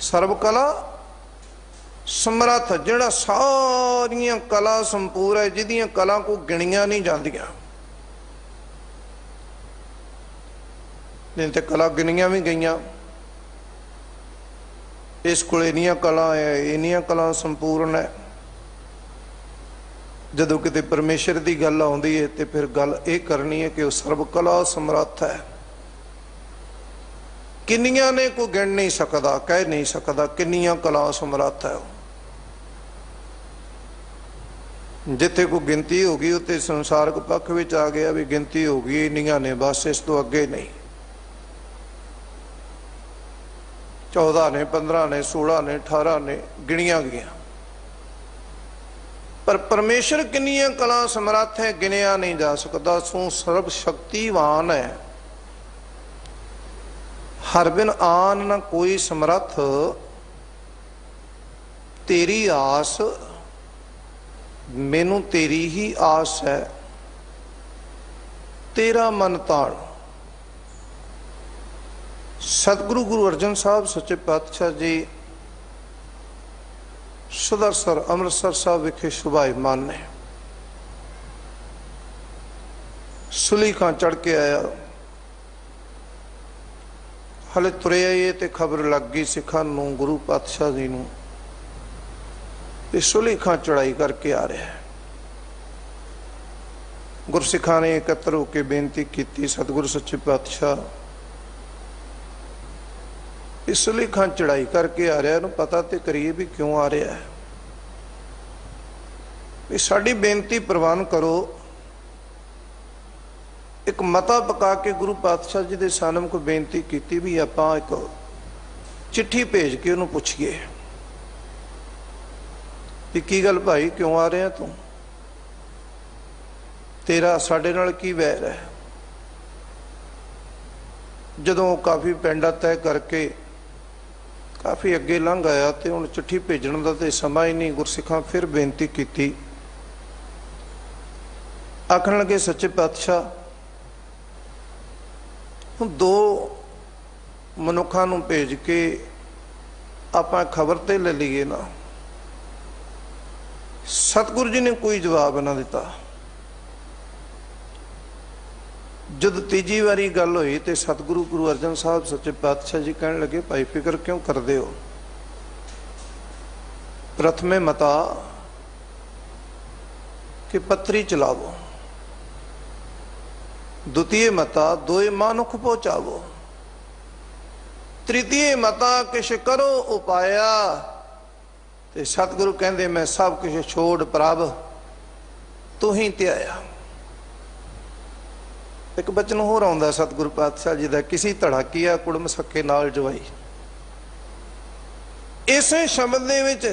ਸਰਬ ਕਲਾ ਸਮਰੱਥ, ਜਿਹੜਾ ਸਾਰੀਆਂ ਕਲਾ ਸੰਪੂਰ ਹੈ, ਜਿਹਦੀਆਂ ਕਲਾ ਕੋ ਗਿਣੀਆਂ ਨਹੀਂ ਜਾਂਦੀਆਂ। ਨਹੀਂ ਤੇ ਕਲਾ ਗਿਣੀਆਂ ਵੀ ਗਈਆਂ, ਇਸ ਕੋਲ ਇੰਨੀਆਂ ਕਲਾ ਹੈ, ਇੰਨੀਆਂ ਕਲਾ ਸੰਪੂਰਨ ਹੈ। ਜਦੋਂ ਕਿਤੇ ਪਰਮੇਸ਼ਰ ਦੀ ਗੱਲ ਆਉਂਦੀ ਹੈ ਤੇ ਫਿਰ ਗੱਲ ਇਹ ਕਰਨੀ ਹੈ ਕਿ ਉਹ ਸਰਬ ਕਲਾ ਸਮਰੱਥ ਹੈ। ਕਿੰਨੀਆਂ ਨੇ ਕੋਈ ਗਿਣ ਨਹੀਂ ਸਕਦਾ, ਕਹਿ ਨਹੀਂ ਸਕਦਾ ਕਿੰਨੀਆਂ ਕਲਾ ਸਮਰੱਥ ਹੈ। ਜਿੱਥੇ ਕੋਈ ਗਿਣਤੀ ਹੋ ਗਈ ਉੱਥੇ ਸੰਸਾਰਕ ਪੱਖ ਵਿੱਚ ਆ ਗਿਆ ਵੀ ਗਿਣਤੀ ਹੋ ਗਈ, ਇੰਨੀਆਂ ਨੇ ਬਸ, ਇਸ ਤੋਂ ਅੱਗੇ ਨਹੀਂ। 14 ਨੇ, 15 ਨੇ, 16 ਨੇ, 18 ਨੇ, ਗਿਣੀਆਂ ਗਈਆਂ। पर परमेश्वर किन्नियां कला समर्थ है गिनिया नहीं जा सकता। सो सर्व शक्तिवान है, हर बिन आन न कोई समर्थ। तेरी आस मैनू तेरी ही आस है, तेरा मन ताण। सतगुरु गुरु अर्जन साहब सच्चे पातशाह जी सुदरसर अमृतसर साहब विखे शुभाईमान ने। सुली खां चढ़ के आया, हले तुरे आइए तो खबर लग गई सिखा नूं गुरु पातशाह जी नूं भी सुली खां चढ़ाई करके आ रहा है। गुरसिखा ने एकत्र होकर बेनती की, सतगुरु सच्चे पातशाह इस सुली खां चढ़ाई करके आ रहा है, पता तो करिए भी क्यों आ रहा है। भी साड़ी बेनती प्रवान करो। एक मता पका के गुरु पातशाह जी के सानम को बेनती की भी आप एक चिट्ठी भेज के उन्होंने पूछिए भी की गल भाई क्यों आ रहे तू, तेरा साडे नाल की वैर है। जदों काफ़ी पिंडा तय करके काफ़ी अगे लंघ आया तो हुण चिट्ठी भेजण दा ते समा ही नहीं। गुरसिखां फिर बेनती की, आखण लगे सच्चे पातशाह हुण दो मनुखां नूं भेज के आपां खबर ते ले लईए ना। सतगुरु जी ने कोई जवाब ना दिता। जद तीजी वारी गल हुई तो सतगुरु गुरु अर्जन साहब सच्चे पातशाह जी कहने लगे भाई फिक्र क्यों करते हो। प्रथमे मता कि पत्री चलावो, द्वितीय मता दोए मानुख पहुंचावो, तृतीय मता किश करो उपाया। ते सतगुरु कहते मैं सब कुछ छोड़ प्रभ तू ही त्याया। एक बचन होर आउंदा सतगुरु पातशाह जी का, किसी धड़ाकिया कुड़म सके नाल जवाई। इसे शब्द दे विच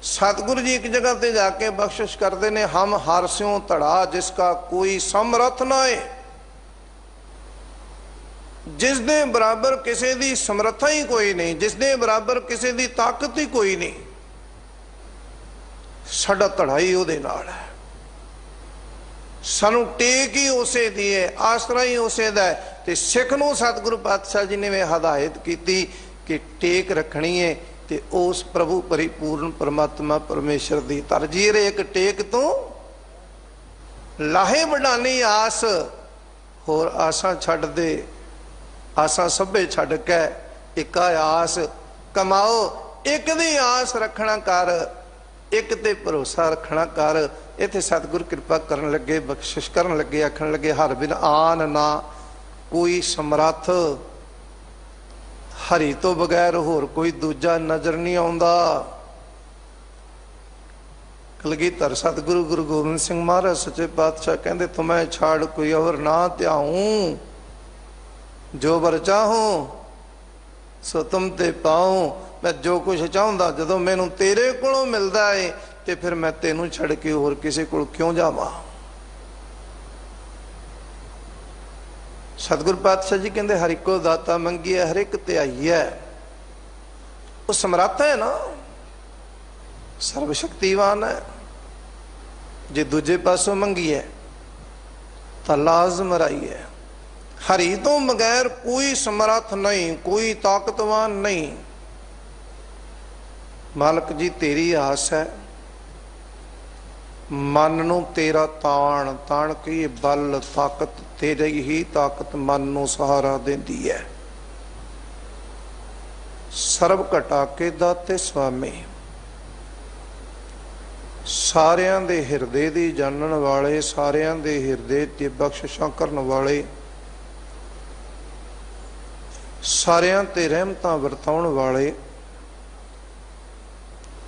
सतगुरु जी एक जगह ते जाके बख्शिश करते ने, हम हर स्यों धड़ा जिसका कोई समर्थ ना है। जिस दे बराबर किसी दी समर्था ही कोई नहीं, जिस दे बराबर किसी दी ताकत ही कोई नहीं, साडा धड़ा ही उहदे नाल है। सानू टेक ही उसे दी है, आसरा ही उसे दा है। ते सिख नूं सतगुरु पातशाह जी ने वे हदायत की कि टेक रखनी है ते उस प्रभु परिपूर्ण परमात्मा परमेश्वर दी। तरजीह एक टेक तो लाहे वडानी आस, होर आसा छड्ड दे, आसा सभे छड्ड के एक आस कमाओ। एक दी आस रखना कर, एक ते भरोसा रखना कर। इत्थे सतगुर कृपा करन लगे, बख्शिश करन लगे, आखण लगे हर बिन आन ना कोई समर्थ। हरि तो बगैर होर कोई दूजा नजर नहीं आउंदा। कलगीधर सतगुरु गुरु गोबिंद सिंह महाराज सच्चे पातशाह कहंदे तुम्हें छाड़ कोई और ना त्याऊं, जो बर चाहूं सो तुम ते पाऊं। मैं जो कुछ चाहता जदों मैनू तेरे कोलों मिलता है तो फिर मैं तेनू छड़ के होर किसी को क्यों जावां। सतगुरु पातशाह जी कहते हर इको दाता मंगी है, हर एक त्याई है। वो समर्थ है ना, सर्वशक्तिवान है। जे दूजे पासों मंगी है तो लाजम राई है। हरि तो बगैर कोई समर्थ नहीं, कोई ताकतवान नहीं। मालक जी तेरी आस है, मन नू तेरा ताण, ताण की बल ताकत, तेरी ही ताकत मन नू सहारा देंदी है। सर्व घटा के दाते स्वामी, सारियां दे हिरदे दी जानन वाले, सारियां दे हिरदे ते बख्शिशां करन वाले, सारियां ते रहमतां वरताउण वाले,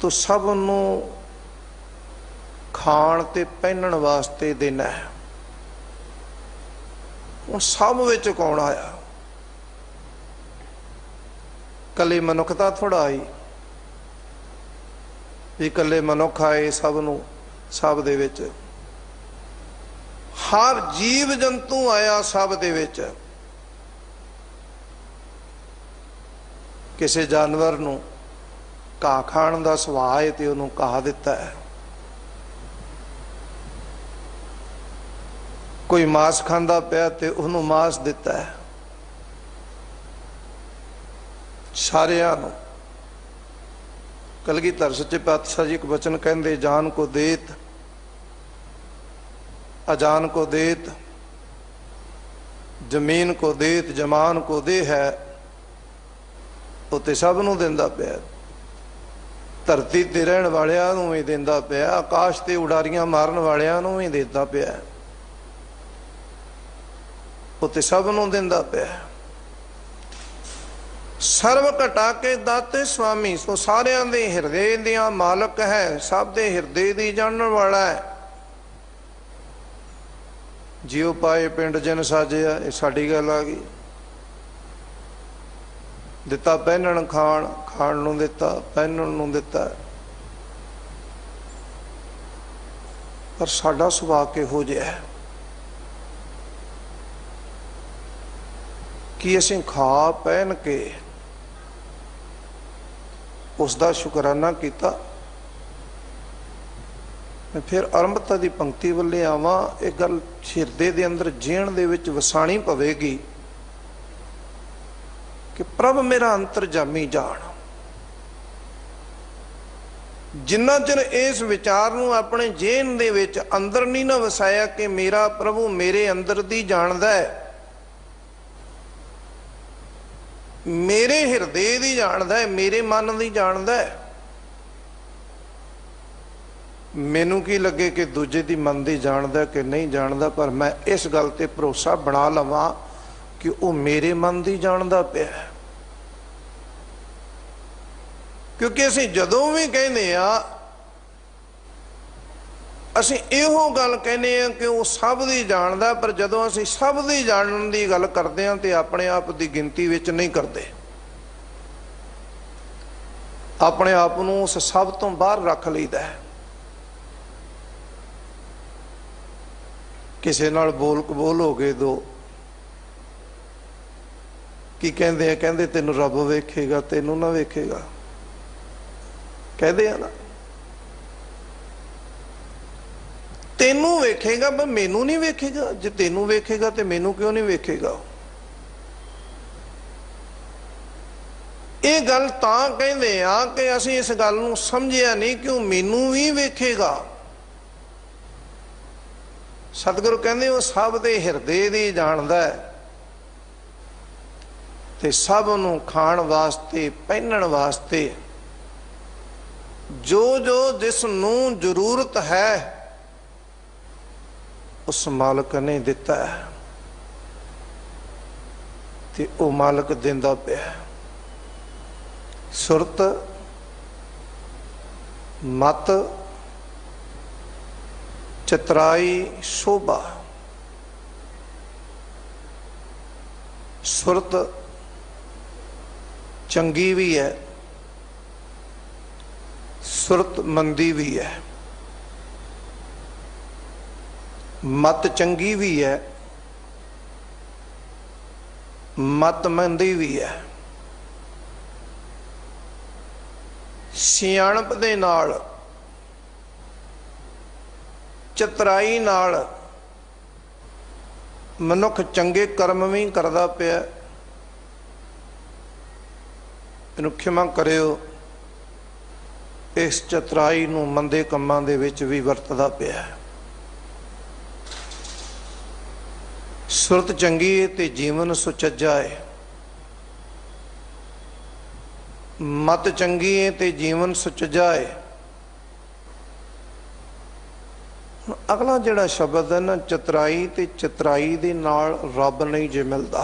तो सब नू खाण ते पहनण वास्ते देना है। हुण सब विच कौन आया? कले मनुखता थोड़ा आई भी कले मनुख आए सब नू ਸਭ ਦੇ ਵਿੱਚ, ਹਰ ਜੀਵ ਜੰਤੂ ਆਇਆ ਸਭ ਦੇ ਵਿੱਚ। ਕਿਸੇ ਜਾਨਵਰ ਨੂੰ ਘਾਹ ਖਾਣ ਦਾ ਸੁਭਾਅ ਹੈ ਤੇ ਉਹਨੂੰ ਘਾਹ ਦਿੱਤਾ ਹੈ, ਕੋਈ ਮਾਸ ਖਾਂਦਾ ਪਿਆ ਤੇ ਉਹਨੂੰ ਮਾਸ ਦਿੱਤਾ ਹੈ। ਸਾਰਿਆਂ ਨੂੰ ਕਲਗੀਧਰ ਸੱਚੇ ਪਾਤਸ਼ਾਹ ਜੀ ਇੱਕ ਬਚਨ ਕਹਿੰਦੇ, ਜਾਨ ਕੋ ਦੇਤ अजान को देत, जमीन को देत जमान को दे है। उत्ते सब नूं दिंदा पिया, धरती ते रहण वालियां नूं भी दिंदा पिया, आकाश ते उडारियां मारन वालियां नूं भी दिंदा पिया, उत्ते सब नूं दिंदा पिया। सर्व घटा के दाते स्वामी, सो सारियां दे हिरदे दियां मालक है, सब दे हिरदे दी जानन वाला है। जियो पाए पिंड जिन साजिया, ये साडी गल आ गई। दिता पहनण खाण, खाण नूं दिता, पहनण नूं दिता। पर साडा सुभाअ किहो जिहा है कि असीं खा पहन के उसदा शुकराना कीता। मैं फिर आरंभता की पंक्ति वाले आवां, एक गल हिरदे दे अंदर जीण दे विच वसाणी पवेगी कि प्रभ मेरा अंतरजामी जान। जिन्ना चिर इस विचार नूं अपने जेन दे विच अंदर नहीं ना वसाया कि मेरा प्रभु मेरे अंदर दी जानदा है, मेरे हिरदे दी जानदा है, मेरे मन दी जानदा है। मैनू की लगे कि दूजे दी मन दी जानदा कि नहीं जानदा, पर मैं इस गल ते भरोसा बना लवां कि वह मेरे मन दी जानदा पिया। क्योंकि असीं जदों भी कहने आ, असीं इहो गल कहने आ कि वह सब दी जानदा, पर जदों असीं सब दी जानन दी गल करदे आ ते अपने आप दी गिनती विच नहीं करदे, अपने आप नूं उस सब तो बाहर रख लईदा है। किसी नाल बोल कबोल हो गए दो, की कहते हैं, कहते तेनू रब वेखेगा, तेनू ना वेखेगा, कहते हैं ना, तेनू वेखेगा पर मैनू नहीं वेखेगा। जे तेनू वेखेगा तो मैनू क्यों नहीं वेखेगा? ये गल तां कहते हैं कि असीं इस गल नूं समझिया नहीं कि मैनू भी वेखेगा। सतगुरु कहते वो सब दे हिरदे दी जानदा है ते सब नूं खाण वास्ते, पहनण वास्ते जो जो जिस नूं जरूरत है उस मालक ने दिता है ते वो मालक दिंदा पिया। सुरत, मत, चतराई, शोभा। सुरत चंगी भी है, सुरत मंदी भी है, मत चंगी भी है, मत मंदी भी है। सियाणप दे नाल, चतराई नाल मनुख चंगे कर्म भी करदा पिया। इनू क्षमा करियो, इस चतराई नूं मंदे कम्मां दे विच भी वरतदा पिया। सुरत चंगी है ते जीवन सुचज्जा है, मत चंगी है ते जीवन सुचज्जा है। अगला जिहड़ा शब्द है ना, चतराई, ते चतराई दे नाल रब नहीं जे मिलदा।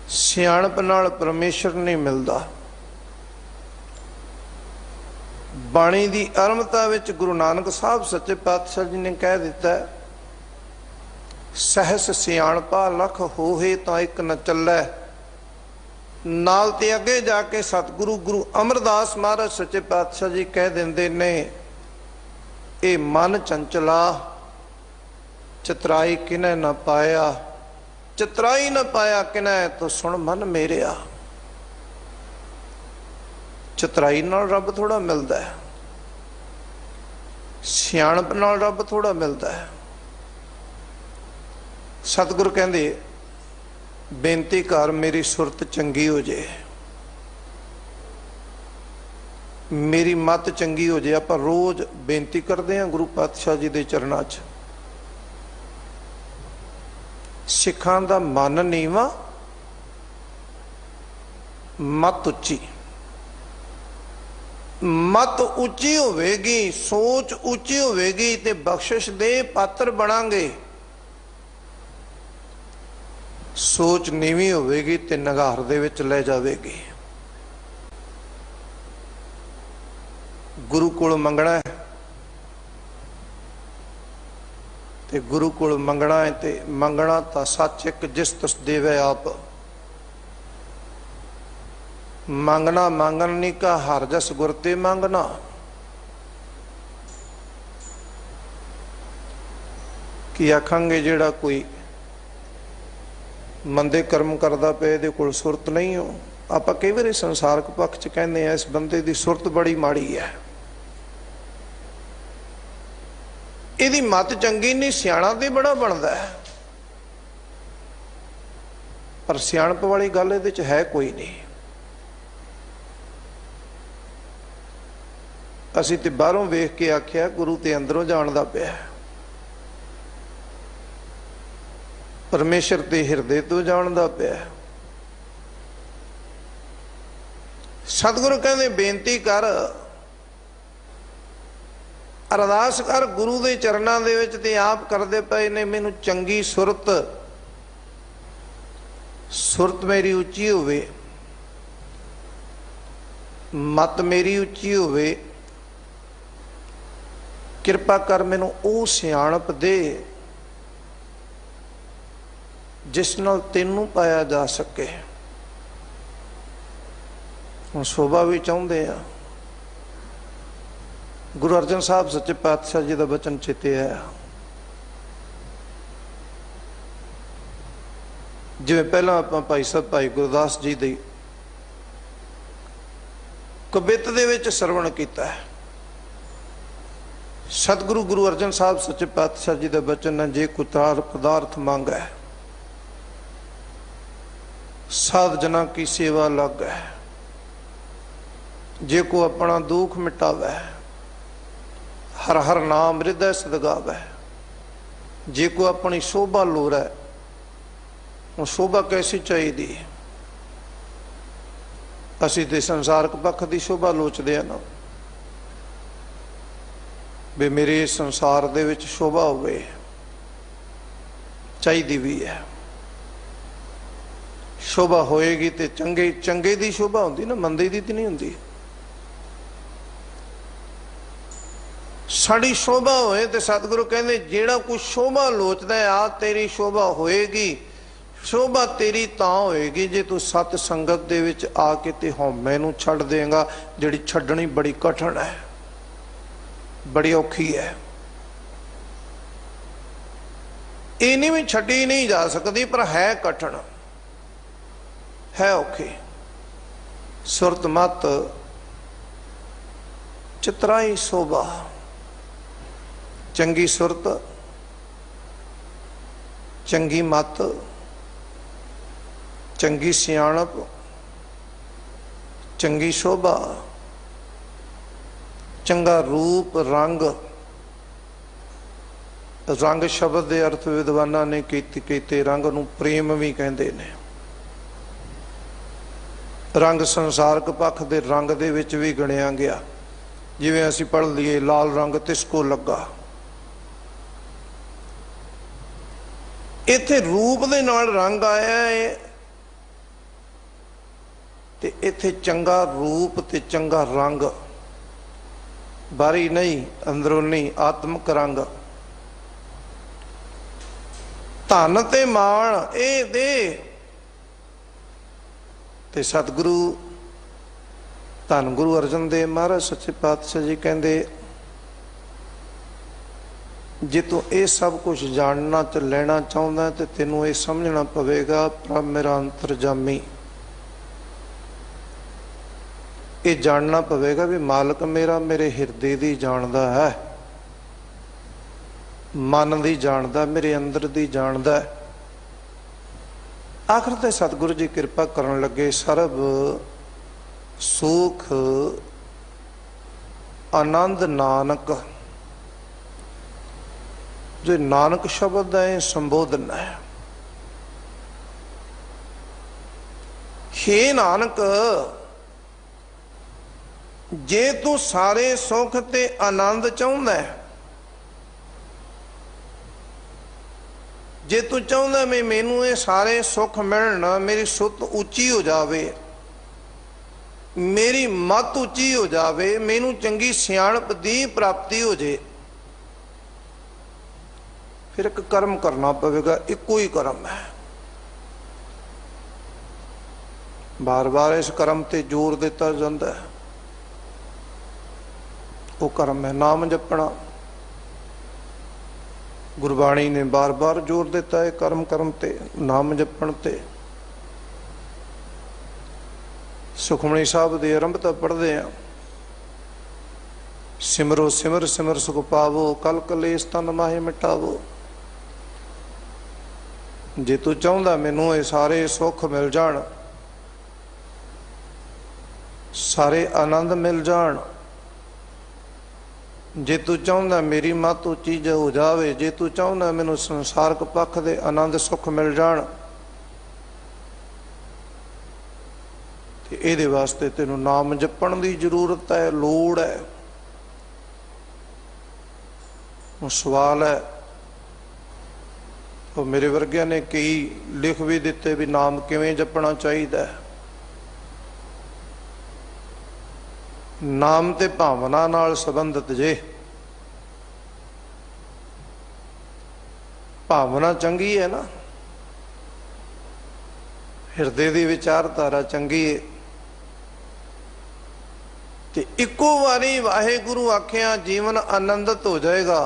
सियाणप नाल परमेश्वर नहीं मिलदा। बाणी दी आरंभता विच गुरु नानक साहब सच्चे पातशाह जी ने कह दिता है, सहस सियाणपा लख होहे तां इक न चलै, नाल ते अगे जाके सतगुरु गुरु अमरदास महाराज सच्चे पातशाह जी कह देंदे ने, ए मन चंचला चितराई किने न पाया, चितराई न पाया किने तो सुन मन मेरेया। चितराई नाल रब थोड़ा मिलता है, सियाणप नाल रब थोड़ा मिलता है। सतगुरु कहंदे बेनती कर मेरी सुरत चंगी हो जाए, मेरी मत चंगी हो जाए। आपां रोज बेनती करते हैं गुरु पातशाह जी के चरणों च। सिखां दा मन नीवा मत उच्ची, मत उच्ची होवेगी, सोच उच्ची होवेगी ते बख्शिश दे पात्र बनांगे। सोच नीवी होवेगी ते नगार दे विच ले जावेगी। गुरु कोल मंगना है ते गुरु कोल मंगना है ते मंगना तां सच एक जिस तुस देवे आप। मंगना मंगन नहीं का हर जस गुर ते मंगना। कि आखांगे जेड़ा कोई मंदे कर्म करदा पे इहदे कोल सुरत नहीं हो। आपां कई बार संसारक पक्ष च कहने इस बंदे दी सुरत बड़ी माड़ी है, इहदी मत चंगी नहीं, सियाणा ते बड़ा बनदा है। पर सियाणप वाली गल इहदे च है कोई नहीं। असीं ते बाहरों वेख के आख्या, गुरु ते अंदरों जानदा पिया। परमेश्वर ते हिरदे तो जानदा पिया। सतगुरु कहंदे बेनती कर, अरदास कर गुरु दे चरनां दे विच ते आप करदे पए ने मैनूं चंगी सुरत, सुरत मेरी उच्ची होवे, मत मेरी उच्ची होवे। किरपा कर मैनूं ओ सियाणप दे जिस नाल तेनू पाया जा सके। हम शोभा भी चाहते हैं। गुरु अर्जन साहब सच्चे पातशाह जी का बचन चेते है, जिवें पहला आपां भाई साहब भाई गुरदास जी दी कवित दे विच सरवण कीता है। सतगुरु गुरु अर्जन साहब सच्चे पातशाह जी का बचन है, जे कुतार पदार्थ मांगा है साध जना की सेवा लग है। जे को अपना दुख मिटावे हर हर नाम हृदय सदगावे। जे को अपनी शोभा लोड़ है, वो शोभा कैसी चाहिए। असी तो संसारक पक्ष की शोभा लोचते हैं ना, भी मेरे संसार दे विच शोभा होवे, चाहिए भी है। शोभा होएगी तो चंगे चंगे दी शोभा होंदी ना, मंदे दी तो नहीं होंदी। साड़ी शोभा होए तो सतगुरु कहंदे जेड़ा कुछ शोभा लोचदा है आ तेरी शोभा होएगी। शोभा तेरी तां होएगी जे तू सत संगत दे विच आके ते हौमे नूं छड्ड देगा, जिहड़ी छड्डनी बड़ी कठिन है, बड़ी औखी है। इन्हीं भी छड्डी नहीं जा सकती, पर है कठिन, है औखी। सुरत मत चितराई शोभा, चंगी सुरत चंगी मत चंगी सियाणप चंगी शोभा चंगा रूप रंग। रंग शब्द के अर्थ विद्वाना ने कीते, रंग नूं प्रेम भी कहते ने। रंग संसारक पक्ष के रंग दे विच भी गणिया गया, जिवें असीं पढ़ लीए लाल रंग तिसको लगा। इत्थे रूप दे नाल रंग आया है ते इत्थे चंगा रूप ते चंगा रंग, बाहरी नहीं अंदरूनी आत्मक रंग। धन ते माण ए दे ਤੇ ਸਤਿਗੁਰੂ ਧੰਨ ਗੁਰੂ ਅਰਜਨ ਦੇਵ ਮਹਾਰਾਜ ਸੱਚੇ ਪਾਤਸ਼ਾਹ ਜੀ ਕਹਿੰਦੇ, ਜੇ ਤੂੰ ਇਹ ਸਭ ਕੁਝ ਜਾਣਨਾ ਤੇ ਲੈਣਾ ਚਾਹੁੰਦਾ ਤੇ ਤੈਨੂੰ ਇਹ ਸਮਝਣਾ ਪਵੇਗਾ ਪ੍ਰਭ ਮੇਰਾ ਅੰਤਰਜਾਮੀ। ਇਹ ਜਾਣਨਾ ਪਵੇਗਾ ਵੀ ਮਾਲਕ ਮੇਰਾ ਮੇਰੇ ਹਿਰਦੇ ਦੀ ਜਾਣਦਾ ਹੈ, ਮਨ ਦੀ ਜਾਣਦਾ, ਮੇਰੇ ਅੰਦਰ ਦੀ ਜਾਣਦਾ ਹੈ। ਆਖਰ ਤੇ ਸਤਿਗੁਰੂ ਜੀ ਕਿਰਪਾ ਕਰਨ ਲੱਗੇ, ਸਰਬ ਸੁਖ ਆਨੰਦ ਨਾਨਕ। जो नानक शब्द है संबोधन है। हे नानक, जे तू सारे सुख ते आनंद चाहुंदा है, जे तू चाहुंदा मैं मैनू ये सारे सुख मिलण, मेरी सुत उच्ची हो जावे, मेरी मत उच्ची हो जावे, मैनू चंगी सियाणप दी प्राप्ति हो जाए, फिर एक कर्म करना पवेगा। इको ही कर्म है। बार बार इस कर्म ते जोर दिता जाता है। वो कर्म है नाम जपना। गुरबाणी ने बार बार जोर दिता है कर्म कर्म ते, नाम जपण ते। सुखमणी साहब दे आरंभ तो पढ़ते हैं, सिमरो सिमर सिमर सुख पावो, कल कलेस तन माहे मिटावो। जे तू चाहता मैनू ये सारे सुख मिल जान, सारे आनंद मिल जान, जे तू चाहता मेरी मत उच्ची हो जावे, जे तू चाहता मैनू संसारक पक्ष दे आनंद सुख मिल जान, ते इहदे वास्ते तेनू नाम जपण दी जरूरत है, लोड़ है। सवाल है, तो मेरे वर्गिया ने कई लिख भी दिते भी नाम किवें जपना चाहिए। नाम ते भावना नाल संबंधित जे। भावना चंगी है ना, हिरदे दी विचारधारा चंगी है, ते इको वारी वाहेगुरु आखिया जीवन आनंदित हो जाएगा।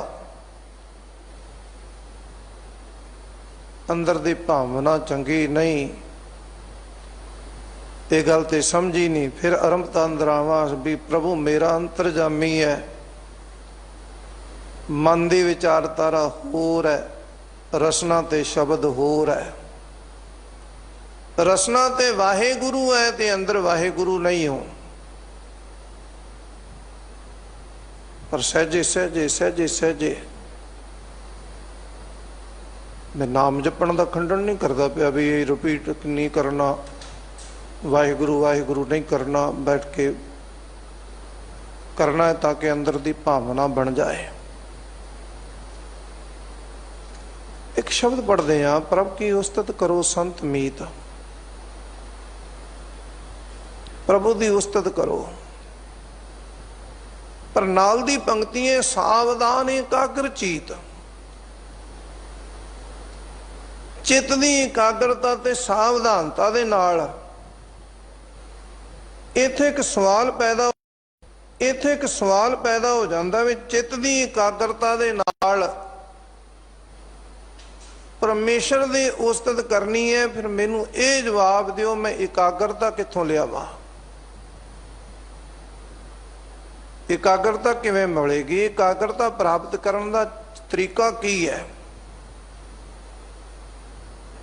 अंदर दी भावना चंगी नहीं, ये गल तो समझी नहीं। फिर आरंभता अंदरावा भी प्रभु मेरा अंतरजामी है, मन की विचारधारा होर है, रसना ते शब्द होर है। रसना ते वाहेगुरु है ते अंदर वाहेगुरु नहीं हो। पर सहजे सहजे सहजे सहजे मैं नाम जपण का खंडन नहीं करता पिया भी ये रिपीट नहीं करना, वाहिगुरु वाहिगुरु नहीं करना, बैठ के करना है ताकि अंदर की भावना बन जाए। एक शब्द पढ़ते हैं, प्रभ की उस्तत करो संत मीत। प्रभु की उस्तत करो, पर नाल दी पंक्तियां सावधान एकाग्र चीत। चित्त की एकाग्रता ते सावधानता दे नाल इत्थे एक सवाल पैदा हो जाता है। चित्त की एकाग्रता दे नाल परमेश्वर की उस्तत करनी है, फिर मैनू ये जवाब दिओ मैं एकाग्रता कित्थों लियावां, एकाग्रता किवें मिलेगी, एकाग्रता प्राप्त करने का तरीका की है।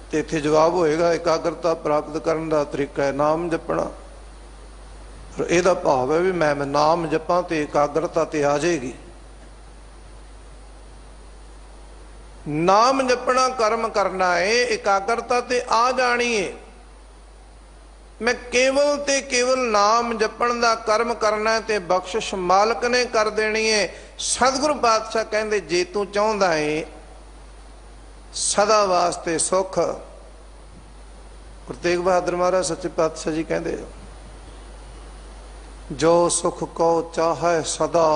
तो इत्थे जवाब होएगा एकाग्रता प्राप्त करने का तरीका है नाम जपना। और इहदा भाव है भी मैं नाम जपां तो एकाग्रता ते आ जाएगी। नाम जपना कर्म करना है, एकाग्रता ते आ जानी है। मैं केवल ते केवल नाम जपण दा कर्म करना है ते बख्शिश मालक ने कर देनी है। सतगुरु पातशाह कहंदे जे तू चाहुंदा है सदा वास्ते सुख, गुरु तेग बहादुर महाराज सच्चे पातशाह जी कहंदे जो सुख को चाहे सदा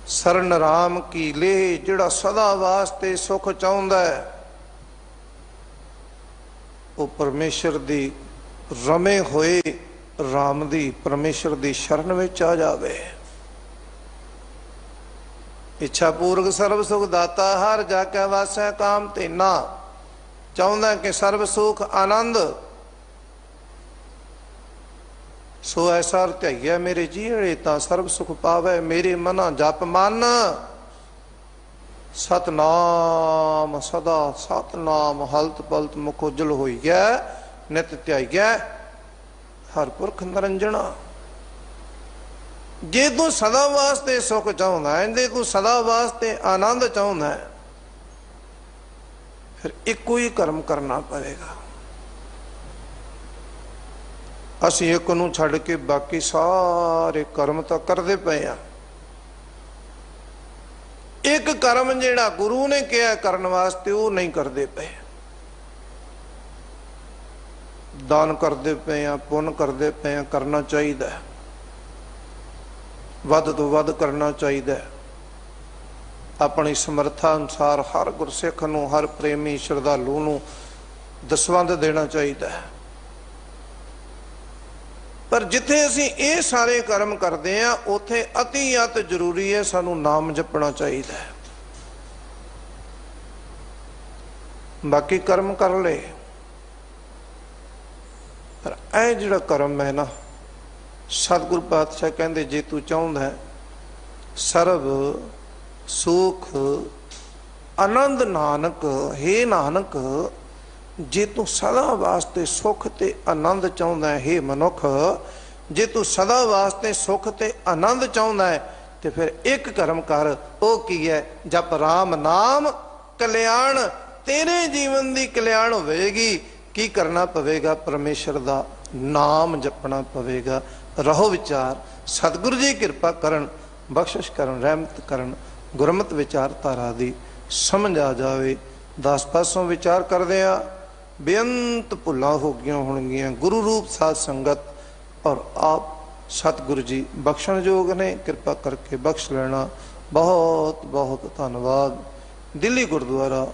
सरन राम की ले। जिहड़ा सदा वास्ते सुख चाहुंदा है वो परमेश्वर दी ਰਮੇ ਹੋਏ ਰਾਮ ਦੀ ਪਰਮੇਸ਼ਰ ਦੀ ਸ਼ਰਨ ਵਿੱਚ ਆ ਜਾਵੇ। ਇੱਛਾ ਪੂਰਕ ਸਰਬ ਸੁਖ ਦਾਤਾ ਹਰ ਜਾ ਕੇ ਵਾਸੈ ਕਾਮ ਤੇਨਾ। ਚਾਹੁੰਦਾ ਕਿ ਸਰਬ ਸੁਖ ਆਨੰਦ ਸੋ ਐਸਾ ਧਿਆਈਐ ਮੇਰੇ ਜੀੜੇ ਤਾਂ ਸਰਬ ਸੁਖ ਪਾਵੈ। ਮੇਰੇ ਮਨਾ ਜਪ ਮਨ ਸਤਨਾਮ ਸਦਾ ਸਤਨਾਮ ਹਲਤ ਪਲਤ ਮੁਖ ਉਜਲ ਹੋਈਐ। ਨਿਤ ਧਿਆਈਐ ਹਰ ਪੁਰਖ ਨਿਰੰਜਣਾ। ਜੇ ਤੂੰ ਸਦਾ ਵਾਸਤੇ ਸੁਖ ਚਾਹੁੰਦਾ ਹੈ, ਜੇ ਤੂੰ ਸਦਾ ਵਾਸਤੇ ਆਨੰਦ ਚਾਹੁੰਦਾ ਹੈ, ਫਿਰ ਇੱਕੋ ਹੀ ਕਰਮ ਕਰਨਾ ਪਵੇਗਾ। ਅਸੀਂ ਇੱਕ ਨੂੰ ਛੱਡ ਕੇ ਬਾਕੀ ਸਾਰੇ ਕਰਮ ਤਾਂ ਕਰਦੇ ਪਏ ਆ। ਇੱਕ ਕਰਮ ਜਿਹੜਾ ਗੁਰੂ ਨੇ ਕਿਹਾ ਕਰਨ ਵਾਸਤੇ ਉਹ ਨਹੀਂ ਕਰਦੇ ਪਏ। ਦਾਨ ਕਰਦੇ ਪਏ ਆ, ਪੁੰਨ ਕਰਦੇ ਪਏ ਆ, ਕਰਨਾ ਚਾਹੀਦਾ, ਵੱਧ ਤੋਂ ਵੱਧ ਕਰਨਾ ਚਾਹੀਦਾ। ਆਪਣੀ ਸਮਰੱਥਾ ਅਨੁਸਾਰ ਹਰ ਗੁਰਸਿੱਖ ਨੂੰ, ਹਰ ਪ੍ਰੇਮੀ ਸ਼ਰਧਾਲੂ ਨੂੰ ਦਸਵੰਧ ਦੇਣਾ ਚਾਹੀਦਾ ਹੈ। ਪਰ ਜਿੱਥੇ ਅਸੀਂ ਇਹ ਸਾਰੇ ਕਰਮ ਕਰਦੇ ਹਾਂ ਉੱਥੇ ਅਤੀ ਅਤ ਜ਼ਰੂਰੀ ਹੈ ਸਾਨੂੰ ਨਾਮ ਜਪਣਾ ਚਾਹੀਦਾ ਹੈ। ਬਾਕੀ ਕਰਮ ਕਰ ਲਏ, ਪਰ ਇਹ ਜਿਹੜਾ ਕਰਮ ਹੈ ਨਾ, ਸਤਿਗੁਰੂ ਪਾਤਸ਼ਾਹ ਕਹਿੰਦੇ ਜੇ ਤੂੰ ਚਾਹੁੰਦਾ ਸਰਬ ਸੁਖ ਆਨੰਦ ਨਾਨਕ, ਹੇ ਨਾਨਕ ਜੇ ਤੂੰ ਸਦਾ ਵਾਸਤੇ ਸੁਖ ਤੇ ਆਨੰਦ ਚਾਹੁੰਦਾ ਹੈ, ਹੇ ਮਨੁੱਖ ਜੇ ਤੂੰ ਸਦਾ ਵਾਸਤੇ ਸੁਖ ਤੇ ਆਨੰਦ ਚਾਹੁੰਦਾ ਹੈ ਤੇ ਫਿਰ ਇੱਕ ਕਰਮ ਕਰ। ਉਹ ਕੀ ਹੈ? ਜਪ ਰਾਮ ਨਾਮ ਕਲਿਆਣ। ਤੇਰੇ ਜੀਵਨ ਦੀ ਕਲਿਆਣ ਹੋਵੇਗੀ। ਕੀ ਕਰਨਾ ਪਵੇਗਾ? ਪਰਮੇਸ਼ਰ ਦਾ ਨਾਮ ਜਪਣਾ ਪਵੇਗਾ। ਰਹੋ ਵਿਚਾਰ, ਸਤਿਗੁਰੂ ਜੀ ਕਿਰਪਾ ਕਰਨ, ਬਖਸ਼ਿਸ਼ ਕਰਨ, ਰਹਿਮਤ ਕਰਨ, ਗੁਰਮਤ ਵਿਚਾਰਧਾਰਾ ਦੀ ਸਮਝ ਆ ਜਾਵੇ। 10 ਪਾਸੋਂ ਵਿਚਾਰ ਕਰਦੇ ਆ ਬੇਅੰਤ ਭੁੱਲਾਂ ਹੋ ਗਈਆਂ ਹੋਣਗੀਆਂ। ਗੁਰੂ ਰੂਪ ਸਾਧ ਸੰਗਤ ਔਰ ਆਪ ਸਤਿਗੁਰੂ ਜੀ ਬਖਸ਼ਣਯੋਗ ਨੇ, ਕਿਰਪਾ ਕਰਕੇ ਬਖਸ਼ ਲੈਣਾ। ਬਹੁਤ ਬਹੁਤ ਧੰਨਵਾਦ। ਦਿੱਲੀ ਗੁਰਦੁਆਰਾ,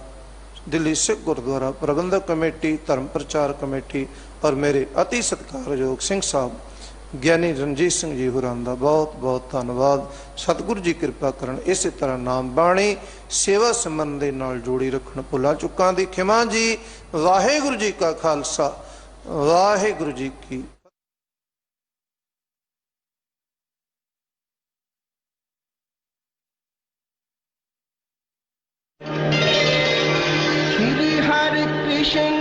ਦਿੱਲੀ ਸਿੱਖ ਗੁਰਦੁਆਰਾ ਪ੍ਰਬੰਧਕ ਕਮੇਟੀ, ਧਰਮ ਪ੍ਰਚਾਰ ਕਮੇਟੀ ਔਰ ਮੇਰੇ ਅਤੀ ਸਤਿਕਾਰਯੋਗ ਸਿੰਘ ਸਾਹਿਬ ਗਿਆਨੀ ਰਣਜੀਤ ਸਿੰਘ ਜੀ ਹੋਰਾਂ ਦਾ ਬਹੁਤ ਬਹੁਤ ਧੰਨਵਾਦ। ਸਤਿਗੁਰੂ ਜੀ ਕਿਰਪਾ ਕਰਨ, ਇਸੇ ਤਰ੍ਹਾਂ ਨਾਮ ਬਾਣੀ ਸੇਵਾ ਸੰਬੰਧ ਦੇ ਨਾਲ ਜੋੜੀ ਰੱਖਣ। ਭੁੱਲਾਂ ਚੁੱਕਾਂ ਦੀ ਖਿਮਾ ਜੀ। ਵਾਹਿਗੁਰੂ ਜੀ ਕਾ ਖਾਲਸਾ, ਵਾਹਿਗੁਰੂ ਜੀ ਕੀ Shri Hare Krishna